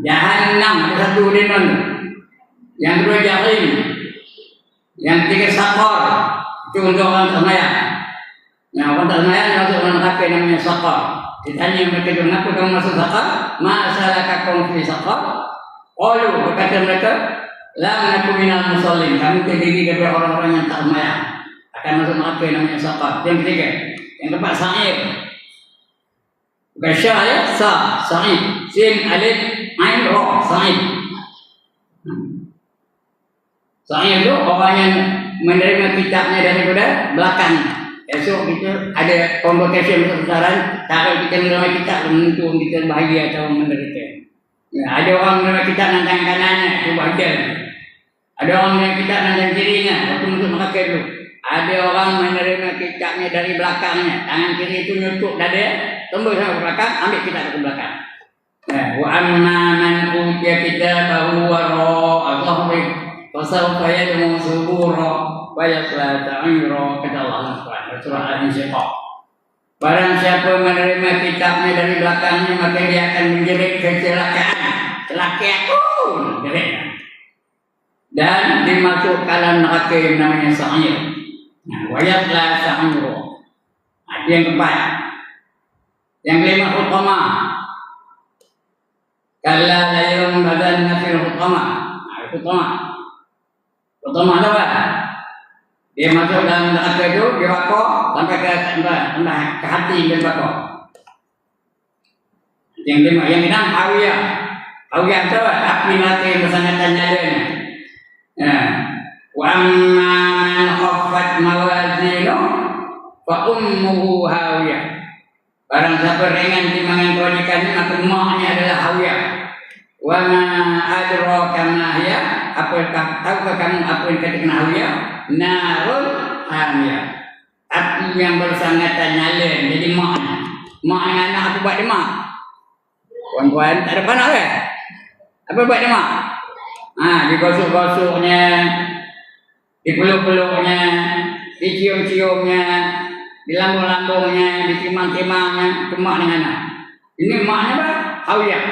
Jahannam ada satu renon. Yang kedua Jahim. Yang ketiga Saqar. Itu untuk orang tak sembahyang. Nah, orang tak sembahyang masuk dalam neraka namanya Saqar. Ditanya mereka, kenapa kamu masuk Saqar? Ma salakakum fi Saqar? Qalu, berkata mereka, lam naku minal musallin, kami terdiri daripada orang-orang yang tak sembahyang, akan masuk neraka namanya Saqar. Yang ketiga, yang keempat Sa'ir. Bukan Syah ya, Sa'id. Sin alif ain ra, Sa'id. Sa'id itu orang yang menerima kitabnya daripada belakang. Esok kita ada convocation besar-besaran, kalau kita menerima kitab menentu kita bahagia atau menderita. Ya, ada orang menerima kitab dengan tangan kanannya, itu bahagia. Ada orang menerima kitab dengan tangan kirinya, waktu masuk neraka itu. Ada orang menerima kitabnya dari belakangnya, tangan kiri itu nyutuk dada, tembus sampai belakang, ambil kitab ke belakang. Wa amma man utiya kitabahu wara'a dhahri fasawfa yad'u subura wa yasla sa'ira, kata Allah Subhanahu surah Al-Insyiqaq. Barang siapa menerima kitabnya dari belakangnya, maka dia akan menjerit kecelakaan, celaka jerit, dan dimasuk dalam neraka yang namanya sa'ir. Wa yasla sa'ira. Itu yang keempat. Yang kelima Hutamah. Kalla la yunbadanna fil Hutamah. Hutamah itu apa? Dia masuk dalam neraka itu, dia bakar sampai ke hati dia bakar. Yang kelima, yang enam Hawiyah. Hawiyah itu apa? Api neraka yang bersangatan nyalanya. Wa amma man khaffat mawazinuhu fa ummuhu hawiyah. Barang siapa ringan timbangan kebajikannya, maka maknya adalah hawiyah. Wa ma adraka ma hiya, apakah tahukah kamu apa yang dikatakan hawiyah? Narul hamiyah, api yang bersangatan nyala. Jadi maknya anak apa buat dia mak? Puan-puan tak ada panas ke? Apa buat dia mak? Digosok-gosoknya, dipeluk-peluknya, dicium-ciumnya, dilambung-lambungnya, ditimang-timangnya, itu mak dengan anak. Ini maknya apa? Hawiyah.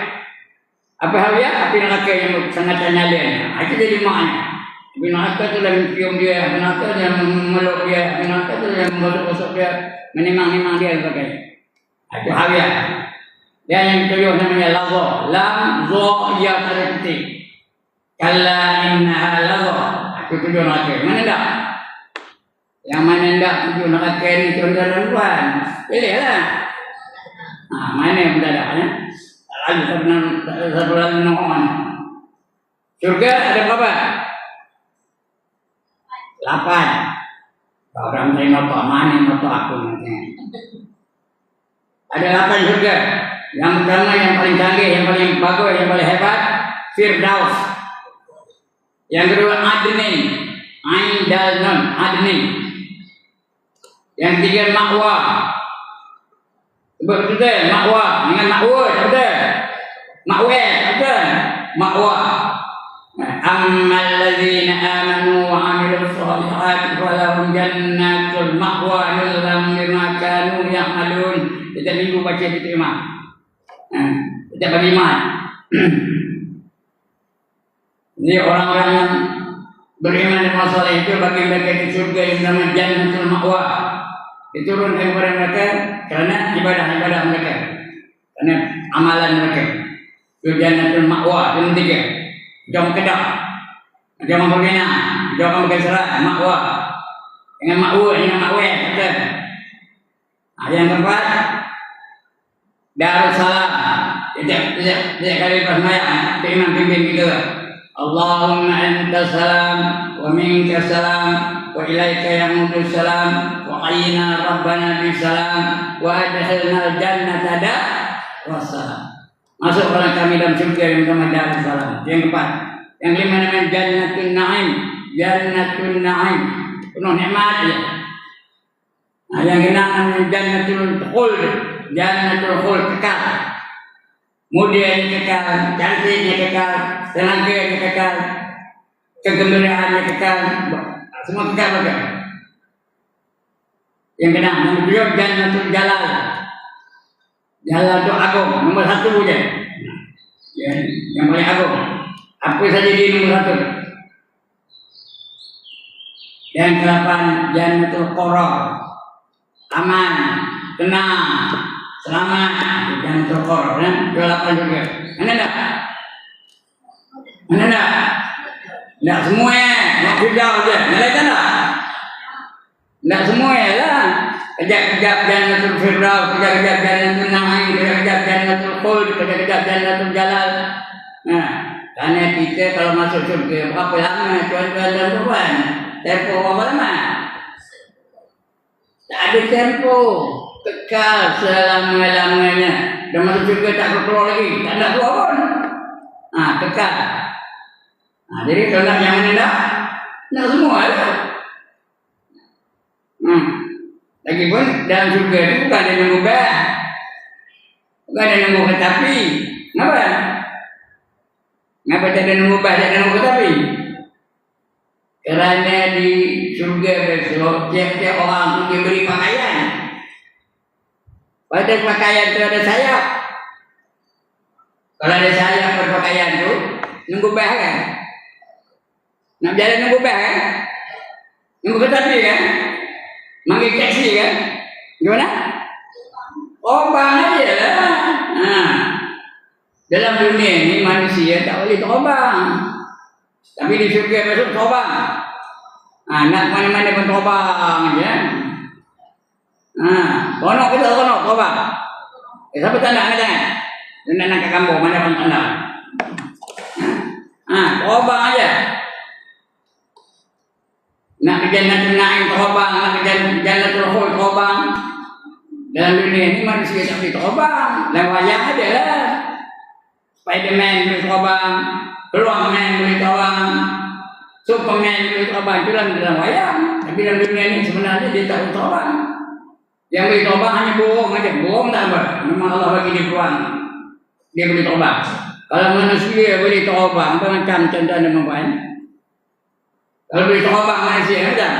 Apa hawiyah? Api neraka yang sangat nyala. Itu jadi maknya. Api neraka itu yang mencium dia, api neraka itu yang memeluk dia, api neraka itu yang menggosok-gosok dia, menimang-nimang dia dan sebagainya. Itu hawiyah. Dan yang ketujuh namanya lazza. Lazza ya titik. Kalla innaha lazza. Itu tujuh neraka. Mana tak? Yang mana tak tujuh neraka ini tuan-tuan? Pilihlah. Mana yang berdadaknya? Lagi sebulan nombor. Surga ada berapa? 8. Orang saya notok mana notok aku nanti. Ada 8 surga. Yang pertama yang paling canggih, yang paling bagus, yang paling hebat, Firdaus. Yang kedua Adnin, Ain Dal Nun, Adnin. Yang ketiga Ma'wa. Sebut betul Ma'wa dengan Ma'wa betul. Ma'wa betul. Ma'wa. Ammal ladzina amanu wa 'amilus shalihati falahum jannatul ma'wa nuzulan bima kanu ya'malun. Kita minggu baca itu iman. Kita beriman. Ini orang-orang yang beriman dengan masalah itu bagi mereka di surga yang namanya jannatul ma'wa. Diturunkan kepada mereka karena ibadah-ibadah mereka, karena amalan mereka. Jannatul ma'wa yang ketiga. Jangan kedak, jangan berbina, jangan bergeserak, ma'wa. Dengan ma'wa, dengan ma'wa, betul. Yang keempat, Darussalam. Tiap kali pas sembahyang, imam pimpin kita. Allahumma anta salam wa minka salam wa ilaika ya'udu salam wa qayyina rabbana bisalam wa adkhilna al-jannata wassalam. Masukkan kami dalam surga yang pertama Darussalam. Yang keempat, yang lima namanya Jannatul Naim. Jannatul Naim, penuh nikmat ya. Nah, yang keenam namanya Jannatul Khuld. Jannatul Khuld, kekal. Mudianya kekal, cantiknya kekal, tenaganya kekal, kegembiraannya kekal, semua kekal betul. Yang keenam, yang kedua Jannatul Jalal. Jalal itu agung, nomor satu saja. Ya, yang paling agung. Apa saja di nomor satu. Yang ke-8 Jannatul Qaror. Aman, tenang, selamat. Jannatul Qaror. Ke-8 juga. Mana enggak? Mana enggak? Enggak semua ya. Nak hijau aja. Nilaikan tak? Enggak semua ya lah. Kejap-kejap Jannatul Firdaus, kejap-kejap Jannatul Naim, kejap-kejap Jannatul Khuld, kejap-kejap Jannatul Jalal. Nah, karena kita kalau masuk surga berapa lama tuan-tuan dan puan? Tempo berapa lama? Tak ada tempo, kekal selama-lamanya. Dan masuk surga tak keluar lagi, tak nak keluar pun. Nah, kekal. Nah, jadi kalau nak yang mana nak? Nak semua lah. Lagipun dalam surga itu bukan ada yang mengubah, bukan ada yang mengubah tapi, kenapa? Kenapa tak ada yang mengubah, tak ada yang mengubah tapi? Kerana di surga besok tiap-tiap orang itu diberi pakaian. Pada pakaian itu ada sayap. Kalau ada sayap berpakaian itu, mengubah kan? Nak berjalan mengubah kan? Mengubah tapi kan? Manggil taksi kan? Gimana? Terbang aja lah. Nah, dalam dunia ini manusia tak boleh terbang. Tapi di surga besok terbang. Nah, nak mana-mana pun terbang ya. Nah, konok kita konok terbang. Siapa tanda jangan? Dan nak ke kampung mana pun tanda. Terbang aja. Nak ke Jannatul Naim terbang, nak ke Jannatul Khuld terbang. Dalam dunia ini manusia tak boleh terbang. Dalam wayang ada lah. Spiderman boleh terbang, Peluangman boleh terbang, Superman boleh terbang. Itu dalam wayang. Tapi dalam dunia ini sebenarnya dia tak boleh terbang. Yang boleh terbang hanya burung aja. Burung tak apa. Memang Allah bagi dia peluang. Dia boleh terbang. Kalau manusia boleh terbang, macam contoh perempuan. Kalau boleh terbang manusia macam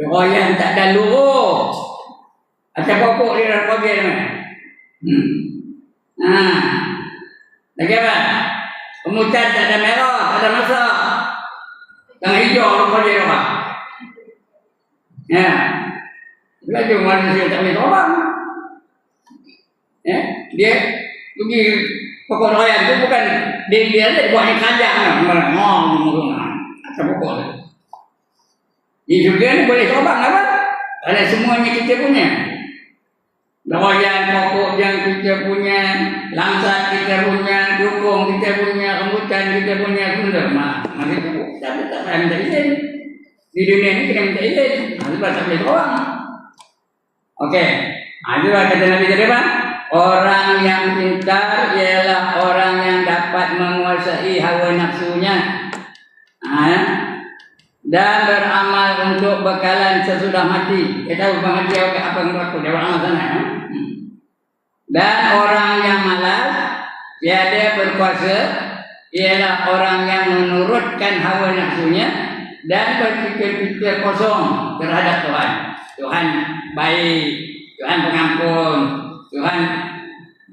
bergoyang tak ada luruh. Atas pokok dia dah pergi lagi apa? Kemudian tak ada merah, tak ada masak. Yang hijau lupa dia orang. Ya. Lagi manusia tak boleh terbang. Ya, dia pergi pokok royan tu bukan dia buat yang kajang pokok. Di surga ni boleh terbang apa? Ada semuanya kita punya. Royan pokok yang kita punya, langsat kita punya, dukung kita punya, rambutan kita punya, sudah masih cukup. Tapi tak payah minta izin. Di dunia ni kita minta izin. Sebab tak boleh terbang. Okey. Itulah kata Nabi tadi apa? Orang yang pintar ialah orang yang dapat menguasai hawa nafsunya. Dan beramal untuk bekalan sesudah mati. Kita tahu bang dia apa yang berlaku dia beramal sana. Dan orang yang malas tiada berkuasa ialah orang yang menurutkan hawa nafsunya dan berfikir-fikir kosong terhadap Tuhan. Tuhan baik, Tuhan pengampun, Tuhan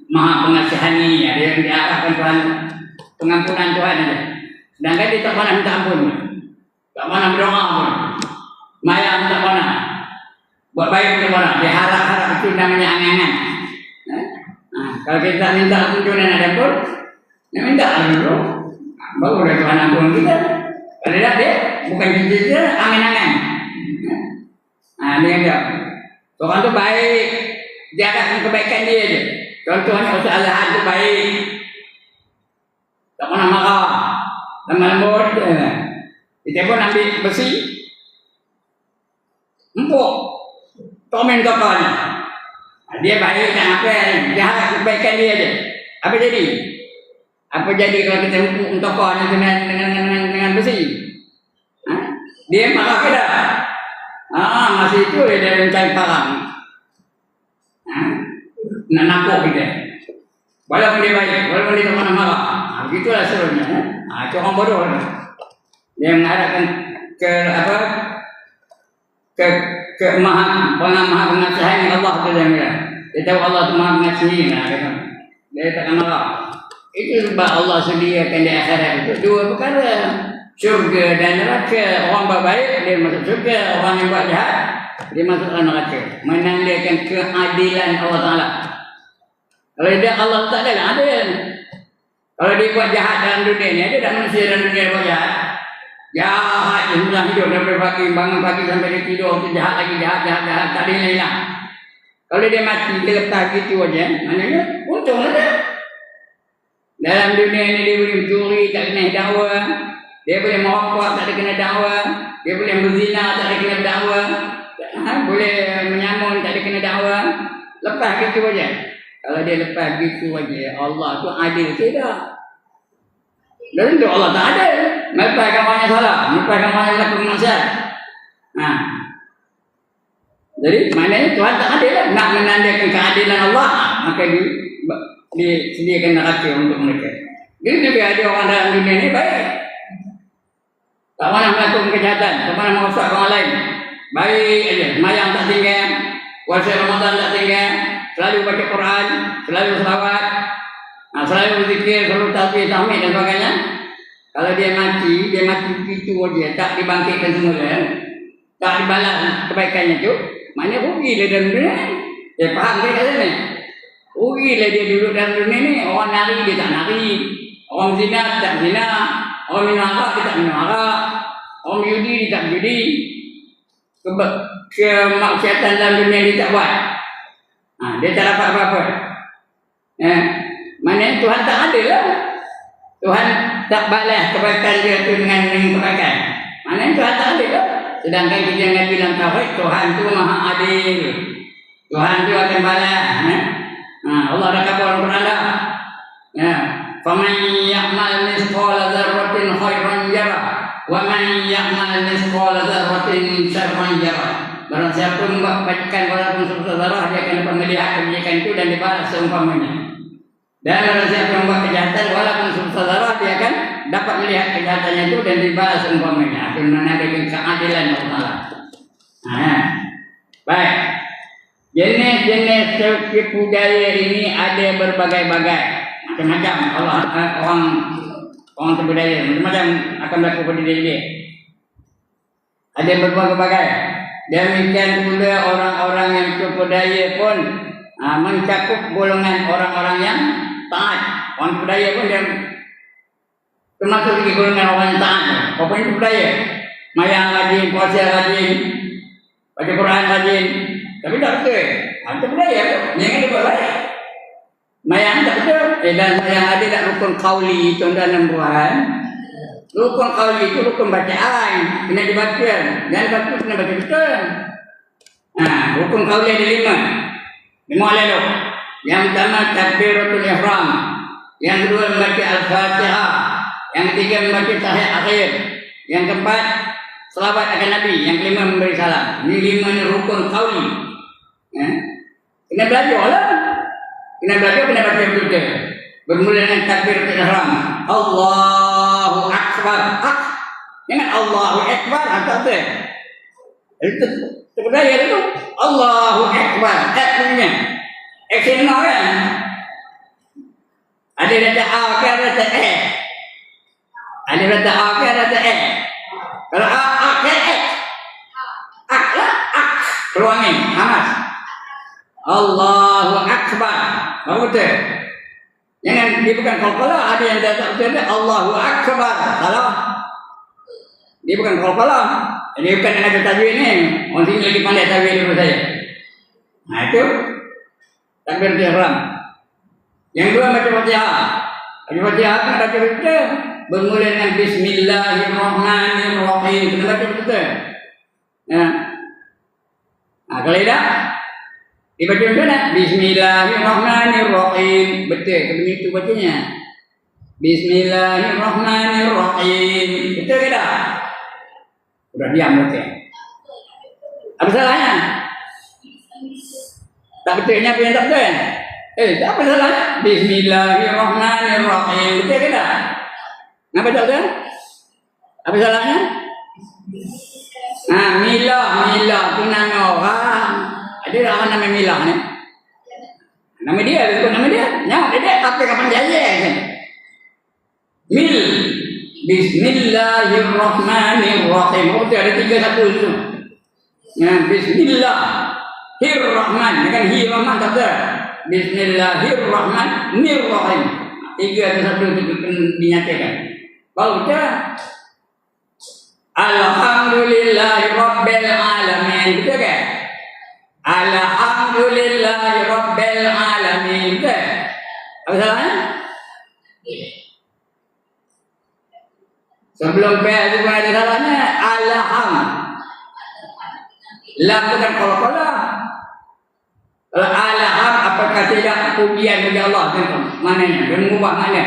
maha pengasihani. Ada yang diarahkan Tuhan pengampunan Tuhan aja. Sedangkan dia tak pernah minta ampun. Tak pernah berdoa pun. Mayang tak pernah. Buat baik tak pernah. Dia harap-harap itu namanya angan-angan. Kalau kita minta ampunan ada pun, dia minta dulu. Baru dia Tuhan ampun kita. Kalau tidak dia, bukan kita angan-angan. Dia enggak. Tuhan tu baik. Dia akan kebaikan dia je. Contohnya Ustaz Al-Had itu baik. Tak pernah marah. Lemah lembut. Kita pun ambil besi. Empuk. Komen tokohnya. Dia baik dan apa jahat kebaikan dia je. Apa jadi? Apa jadi kalau kita empuk tokohnya dengan besi? Dia marah ke dah? Masih itu dia mencari parang. Nak nampuk kita. Walaupun dia baik, walaupun dia tak pernah marah. Begitulah seluruhnya. Itu orang bodoh. Dia mengharapkan ke maha pengasihan Allah tu dia bilang. Dia tahu Allah tu maha mengasihi. Dia takkan marah. Itu sebab Allah sediakan di akhirat itu dua perkara. Syurga dan neraka. Orang baik dia masuk syurga, orang yang buat jahat dia masuk neraka. Menandakan keadilan Allah Taala. Kalau dia Allah tak ada adil. Kalau dia buat jahat dalam dunia ni, ada tak manusia dalam dunia buat jahat? Jahat jumlah hidup daripada pagi, bangun pagi sampai dia tidur, jahat lagi, jahat, tak ada yang hilang. Kalau dia mati, dia lepas gitu aja, maknanya untung ada. Dalam dunia ni dia boleh mencuri, tak kena dakwa. Dia boleh merokok, tak ada kena dakwa. Dia boleh berzina, tak ada kena dakwa. Boleh menyamun, tak ada kena dakwa. Lepas gitu aja. Kalau dia lepas gitu aja, Allah tu adil tidak? Dan itu Allah tak adil. Melepaskan orang yang salah, melepaskan orang yang melakukan maksiat. Jadi maknanya Tuhan tak adil lah. Nak menandakan keadilan Allah, maka disediakan neraka untuk mereka. Jadi juga ada orang dalam dunia ni baik. Tak pernah melakukan kejahatan, tak pernah merosak orang lain. Baik aja, semayang tak tinggal, puasa Ramadan tak tinggal, selalu baca Quran, selalu selawat, selalu berzikir, selalu tasbih, tahmid dan sebagainya. Kalau dia mati begitu aja, tak dibangkitkan semula, tak dibalas kebaikannya tu, maknanya rugilah dalam dunia. Dia faham ke kat sana? Rugilah dia duduk dalam dunia ni. Orang nari dia tak nari, orang zina dia tak zina, orang minum arak dia tak minum arak, orang judi dia tak judi. Kemaksiatan dalam dunia dia tak buat. Dia tak dapat apa-apa. Maknanya Tuhan tak adil lah. Tuhan tak balas kebaikan dia tu dengan kebaikan. Maknanya Tuhan tak adil lah. Sedangkan kita yang bilang tauhid, Tuhan tu maha adil. Tuhan tu akan balas. Allah dah kata dalam Quran dah. Faman ya'mal mithqala dzarratin khairan yarah, wa man ya'mal mithqala dzarratin syarran yarah. Barang siapa membuat kebaikan walaupun sebesar zarah, dia akan dapat melihat kebaikan itu dan dibalas seumpamanya. Dan barang siapa membuat kejahatan walaupun sebesar zarah, dia akan dapat melihat kejahatannya itu dan dibalas seumpamanya. Itu menandakan keadilan Allah. Baik. Jenis-jenis tipu daya ini ada berbagai-bagai. Macam-macam orang tipu daya, macam-macam akan berlaku pada diri dia. Ada berbagai-bagai. Demikian pula orang-orang yang tipu daya pun mencakup golongan orang-orang yang taat. Orang tipu daya pun dia termasuk di golongan orang yang taat. Apa yang tipu daya? Mayang rajin, puasa rajin, baca Quran rajin, tapi tak betul. Tipu daya tu, jangan dia buat baik. Mayang tak betul. Dan mayang ada tak rukun qauli, tuan-tuan dan puan. Rukun qauli itu rukun bacaan, kena dibaca. Dan baca kena baca betul. Rukun qauli ada 5 lalu. Yang pertama takbiratul ihram. Yang kedua membaca al-Fatihah. Yang ketiga membaca tahiyat akhir. Yang keempat selawat akan Nabi. Yang kelima memberi salam. Ini 5 ni rukun qauli. Kena belajar lah. Kena belajar, kena baca betul-betul. Bermula dengan takbiratul ihram. Allahu Akbar. Jangan Allahu Akbar. Tak betul. Itu sebenarnya itu Allahu Akbar. Punya action kan? Ada kata A ke ada kata E. Ada kata A ke ada kata E. Kalau A ke E. Ak lah. Ak. Keluar ni. Amas. Allahu Akbar. Baru betul. Jangan dia bukan qalqalah. Ada yang tak betul. Allahu Akbar. Salah. Dia bukan qalqalah. Dia bukan ada tajwid ni. Orang sini lagi pandai tajwid daripada saya. Itu takbiratul ihram. Yang dua baca Fatihah. Baca Fatihah kan baca betul. Bermula dengan Bismillahirrahmanirrahim. Kena baca betul. Ya. Nah, kalau tidak dibaca betul tak? Bismillahirrahmanirrahim. Betul ke begitu bacanya? Bismillahirrahmanirrahim. Betul ke tak? Sudah diam betul. Apa salahnya? Tak betulnya apa yang tak betul? Apa salahnya? Bismillahirrahmanirrahim. Betul ke tak? Kenapa tak betul? Apa salahnya? Milah tu nama orang. Ada orang nama Milah ni. Nama dia, itu nama dia. Nyawa dia tapi kapan jaya kan? Mil. Bismillahirrahmanirrahim. Oh, betul ada 3 satu itu. Ya, Bismillahirrahman. Dengan hi rahman tak betul. Bismillahirrahmanirrahim. 3 atau 1 itu dinyatakan. Baru betul. Alhamdulillahi Rabbil Alamin. Betul kan? Alhamdulillahi Rabbil Alamin. Betul? Apa salahnya? Sebelum bel itu pun ada salahnya. Alham. Lam bukan kola-kola. Kalau alham apakah tidak pujian bagi Allah? Mananya? Dan mengubah mana?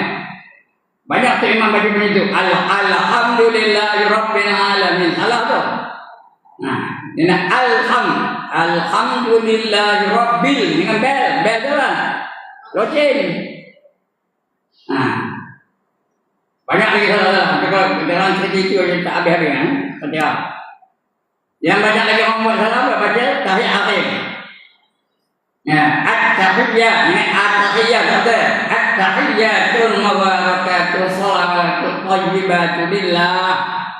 Banyak tu imam baca begitu. Alhamdulillahi Rabbil Alamin. Salah tu. Nah, ini Alhamdulillahi Rabbil. Dengan bel tu lah. Locin. Nah, banyak lagi salah. Kalau dalam cerita itu tak habis-habis kan? Fatihah. Yang banyak lagi orang buat salah baca tahiyat akhir. Ya, at-tahiyyah, ini at-tahiyyah kata. At-tahiyyatul mubarakatuh shalawatut thayyibatu lillah.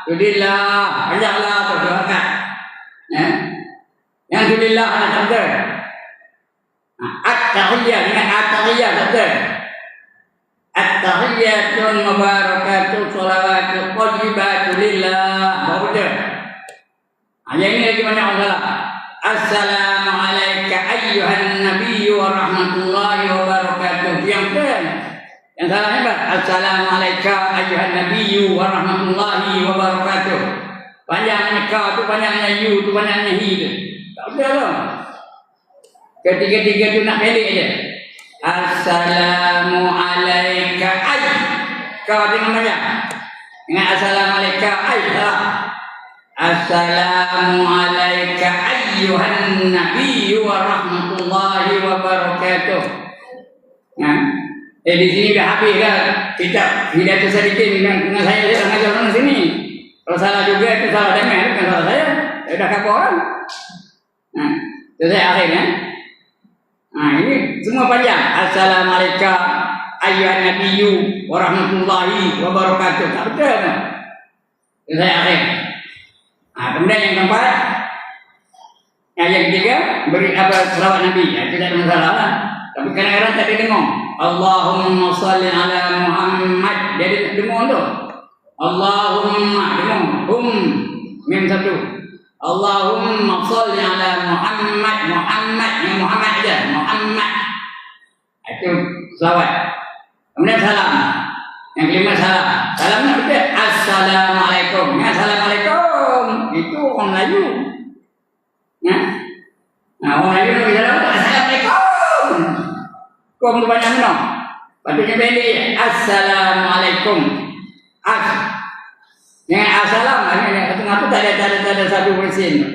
Lillah, panjanglah tu doakan. Ya. Yang lillah ana kata. At-tahiyyah, ini at-tahiyyah kata. At-tahiyyatul mubarakatuh shalawatut thayyibatu lillah. Betul. Yang ini lagi banyak masalah. Assalamualaikum ayyuhan nabiyyu wa rahmatullahi wa barakatuh. Yang betul. Yang salah hebat. Assalamualaikum ayyuhan nabiyyu wa rahmatullahi wa barakatuh. Panjangnya ka tu, panjangnya you tu, panjangnya he tu. Tak betul tu. Ketiga-tiga tu nak pendek je. Assalamualaikum ay. Kau dengan banyak. Dengan assalamualaikum ay. Salah. Assalamualaikum ayyuhan nabiyyu wa rahmatullahi wa barakatuh. Di sini dah habis dah. Kita tidak sedikit dengan saya mengajar orang sini. Kalau salah juga itu salah demeh, bukan salah saya. Saya dah kapal orang. Itu saya akhirnya. Ini semua panjang. Assalamualaikum ayyuhan nabiyyu wa rahmatullahi wa barakatuh. Tak betul tu. Itu saya akhir. Kemudian yang keempat, yang ketiga beri selawat Nabi. Itu tak ada masalah lah. Tapi kadang-kadang tak dengar. Allahumma salli ala Muhammad. Dia dengar tu. Allahumma dengar. Mim satu. Allahumma salli ala Muhammad. Muhammad yang Muhammad aja. Muhammad. Itu selawat. Kemudian salam. Yang kelima salam. Salam nak betul. Assalamualaikum. Assalamualaikum. Itu orang Melayu. Orang Melayu nak bicara assalamualaikum. Kau perlu banyak mana? Patutnya pendek. Assalamualaikum. Jangan assalam. Kenapa tak ada satu persen?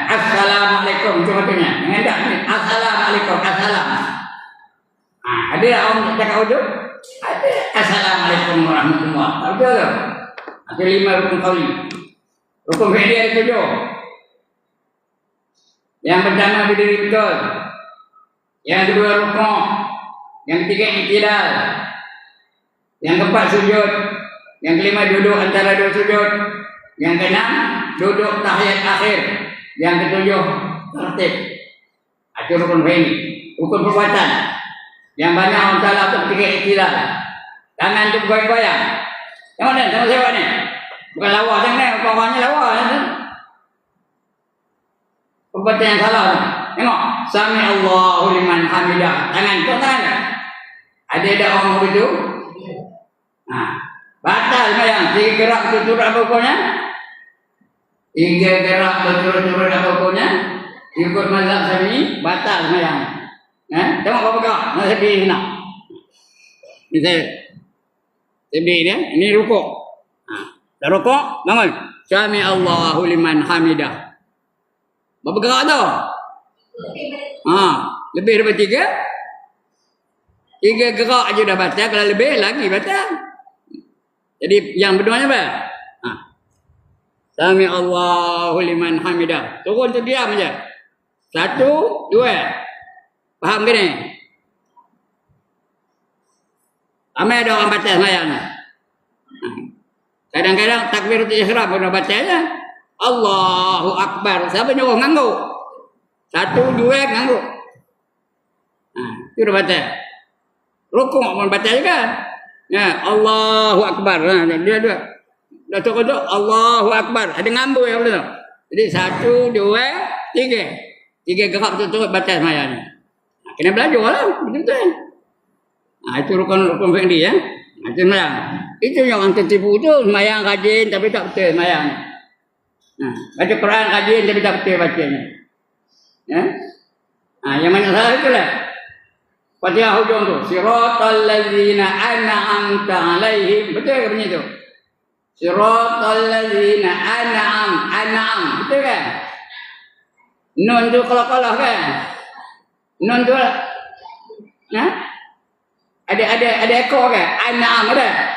Assalamualaikum. Itu patutnya. Jangan tak. Assalamualaikum. Assalam. Ada orang cakap ujuk? Ada. Assalamualaikum warahmatullahi wabarakatuh. Betul tak? Ada 5 rukun qauli. Rukun fi'li ada 7. Yang pertama berdiri betul. Yang kedua rukuk. Yang ketiga i'tidal. Yang keempat sujud. Yang kelima duduk antara 2 sujud. Yang keenam duduk tahiyat akhir. Yang ketujuh tertib. Itu rukun fi'li. Rukun perbuatan. Yang banyak orang salah tu ketiga i'tidal. Tangan tu goyang-goyang. Yang mana? Sama siapa ni? Bukan lawa jangan ni, kawannya lawa kan? Perbuatan yang salah tu. Tengok, sami Allahu liman hamidah. Tangan, tangan. Ada orang begitu? Batal sembahyang. 3 gerak berturut-turut apa hukumnya? 3 gerak berturut-turut apa hukumnya? Ikut mazhab Syafi'i batal sembahyang. Tengok berapa gerak? Nak berdiri nak. Ni saya berdiri dia. Ini rukuk. Dah rukuk, bangun. Sami Allahu liman hamidah. Berapa gerak tu? Lebih daripada 3? 3 gerak aja dah batal. Kalau lebih lagi batal. Jadi yang berdoanya apa? Sami Allahu liman hamidah. Turun tu diam aja. 1, 2. Faham ke ni? Ramai ada orang batal sembahyang. Kadang-kadang takbiratul ihram pun dah batal ya. Allahu Akbar. Siapa nyuruh ngangguk? 1, 2 ngangguk. Itu dah batal. Rukuk pun batal juga. Allahu Akbar. Dia dah turun tu Allahu Akbar. Ada ngambul yang boleh tu. Jadi 1, 2, 3. 3 gerak betul-betul batal sembahyang. Kena belajar lah. Betul-betul. Itu rukun fiqh ya. Itu sembahyang. Itu yang orang tertipu tu. Sembahyang rajin tapi tak betul sembahyang. Baca Quran rajin tapi tak betul bacanya. Yang mana salah itulah. Fatihah hujung tu. Siratal ladzina an'amta alaihim. Betul ke bunyi tu? Siratal ladzina an'am. Betul kan? Nun tu kalau kan? Nun tu ada ekor kan? An'am ada?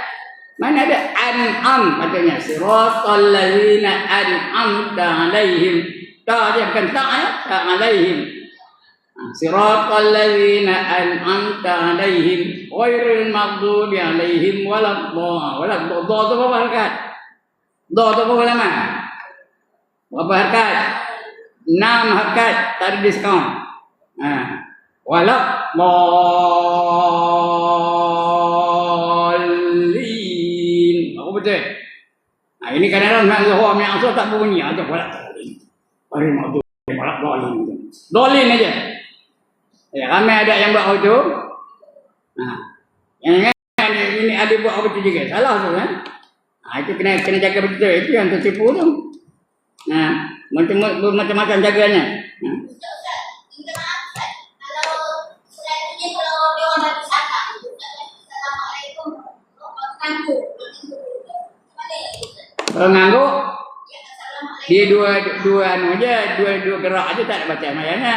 Mana ada? An'am katanya. Siratal ladzina an'amta alaihim. Tak je bukan tak ya? Tak alaihim. Siratal ladzina an'amta alaihim ghairil maghdubi alaihim waladdallin. Tu berapa harakat? Do tu berapa lama? Berapa harakat? 6 harakat, tak ada diskaun. Waladdallin. Apa betul? Ini kadang-kadang nak zuhur yang asal tak bunyi. Ada waladdallin. Waladdallin. Dolin aja. Ramai ada yang buat itu. Yang ini ada buat apa tu juga. Salah tu kan. Itu kena jaga betul. Itu yang tertipu tu. Macam-macam jaganya. Kalau ngangguk dia dua anu aja, dua gerak aja tak ada baca sembahyangnya.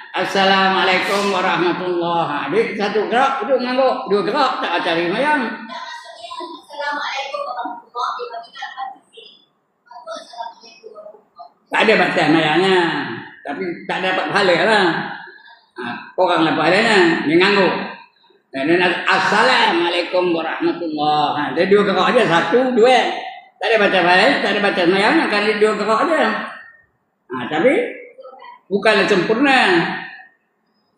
Assalamualaikum warahmatullahi. Dia 1 gerak duduk ngangguk, 2 gerak tak baca sembahyang. Assalamualaikum warahmatullahi. Tak ada baca sembahyangnya. Tapi tak dapat pahala lah. Orang dapat pahalanya, dia ngangguk. Dan Assalamualaikum warahmatullahi. Dia 2 gerak aja, 1, 2. Tak ada baca pahala, tak ada baca sembahyang, kan dia 2 gerak aja. Tapi bukanlah sempurna.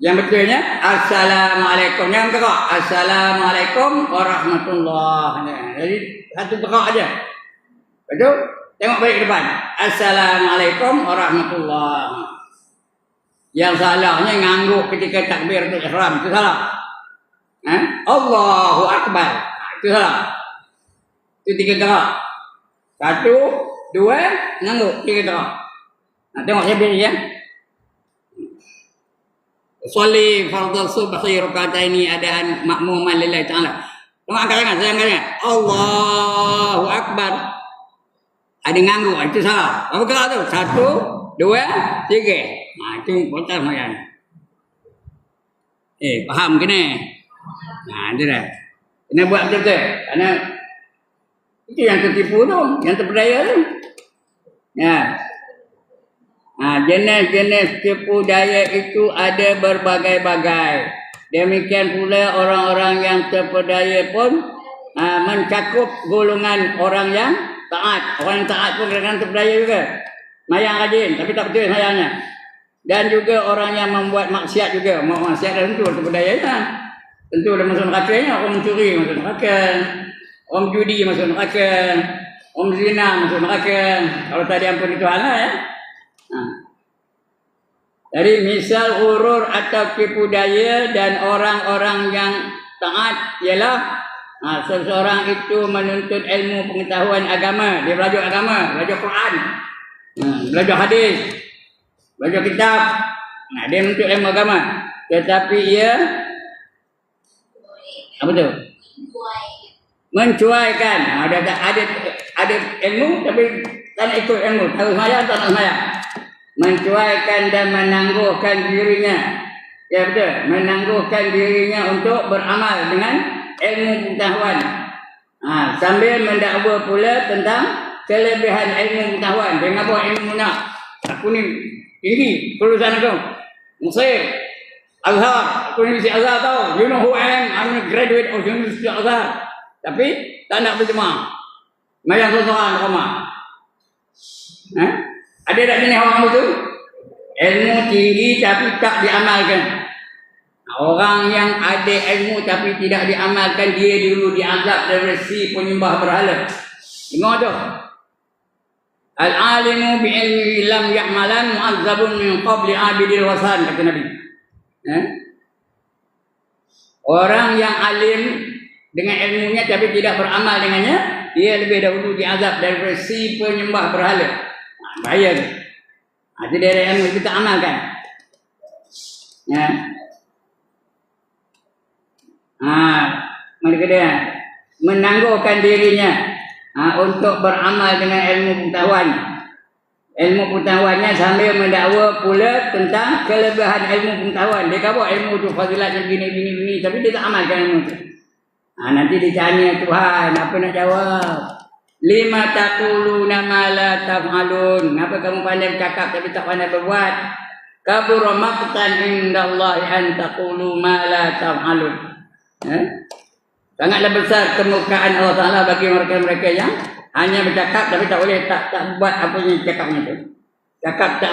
Yang betulnya Assalamualaikum. Yang gerak Assalamualaikum warahmatullahi. Jadi 1 gerak aja. Betul? Tengok balik ke depan. Assalamualaikum warahmatullahi. Yang salahnya ngangguk ketika takbiratul ihram, itu salah. Allahu Akbar. Itu salah. Itu 3 gerak. 1, 2, ngangguk 3 gerak. Tengok saya beri ya. Sholli fardhu subhi rakataini adaan makmuman lillahi ta'ala. Tengok angkat tangan, saya angkat. Allahu Akbar. Ada ngangguk, itu salah. Apa gerak tu? 1, 2, 3. Itu batal sembahyang. Faham ke ni? Itu dah. Kena buat betul-betul. Kerana itu yang tertipu tu, yang terpedaya tu. Jenis-jenis tipu daya itu ada berbagai-bagai. Demikian pula orang-orang yang terpedaya pun mencakup golongan orang yang taat. Orang yang taat pun kadang-kadang terpedaya juga. Sembahyang rajin tapi tak betul sembahyangnya. Dan juga orang yang membuat maksiat juga. Maksiat dah tentu terpedayanya. Tentu dah masuk nerakanya. Orang mencuri masuk neraka. Orang judi masuk neraka. Orang zina masuk neraka. Kalau tadi ampun itu hal ya. Jadi misal urur atau tipu daya dan orang-orang yang taat ialah seseorang itu menuntut ilmu pengetahuan agama, dia belajar agama, belajar Quran, belajar hadis, belajar kitab. Dia menuntut ilmu agama, tetapi ia apa tu? Mencuaikan. Ada ilmu tapi tak nak ikut ilmu, tahu sembahyang tak nak sembahyang. Mencuaikan dan menangguhkan dirinya. Ya betul, menangguhkan dirinya untuk beramal dengan ilmu pengetahuan. Sambil mendakwa pula tentang kelebihan ilmu pengetahuan. Dengan apa ilmu nak? Aku ni tinggi kelulusan aku. Mesir, Azhar, aku ni mesti Azhar tau. You know who I am? I'm a graduate of University of Azhar. Tapi tak nak berjemaah. Mayang seseorang sama. Ada tak jenis orang itu? Ilmu tinggi tapi tak diamalkan. Orang yang ada ilmu tapi tidak diamalkan, dia dulu dianggap dari si penyembah berhala. Dengar tu. Al-alimu bi'ilmihi lam ya'malan mu'azzabun min qabli abidil wasan, kata Nabi. Orang yang alim dengan ilmunya tapi tidak beramal dengannya, dia lebih dahulu diazab daripada si penyembah berhala. Bahaya tu. Itu dia ada ilmu, itu tak amalkan. Mereka dia menangguhkan dirinya untuk beramal dengan ilmu pengetahuan. Ilmu pengetahuannya sambil mendakwa pula tentang kelebihan ilmu pengetahuan. Dia kata ilmu tu fazilatnya begini, tapi dia tak amalkan ilmu tu. Nanti ditanya Tuhan, apa nak jawab? Lima taquluna ma la taf'alun. Kenapa kamu pandai bercakap tapi tak pandai berbuat? Kabura maqtan indallahi an taqulu ma la taf'alun. Sangatlah besar kemurkaan Allah Ta'ala bagi mereka-mereka yang hanya bercakap tapi tak boleh tak buat apa yang cakapnya tu. Cakap tak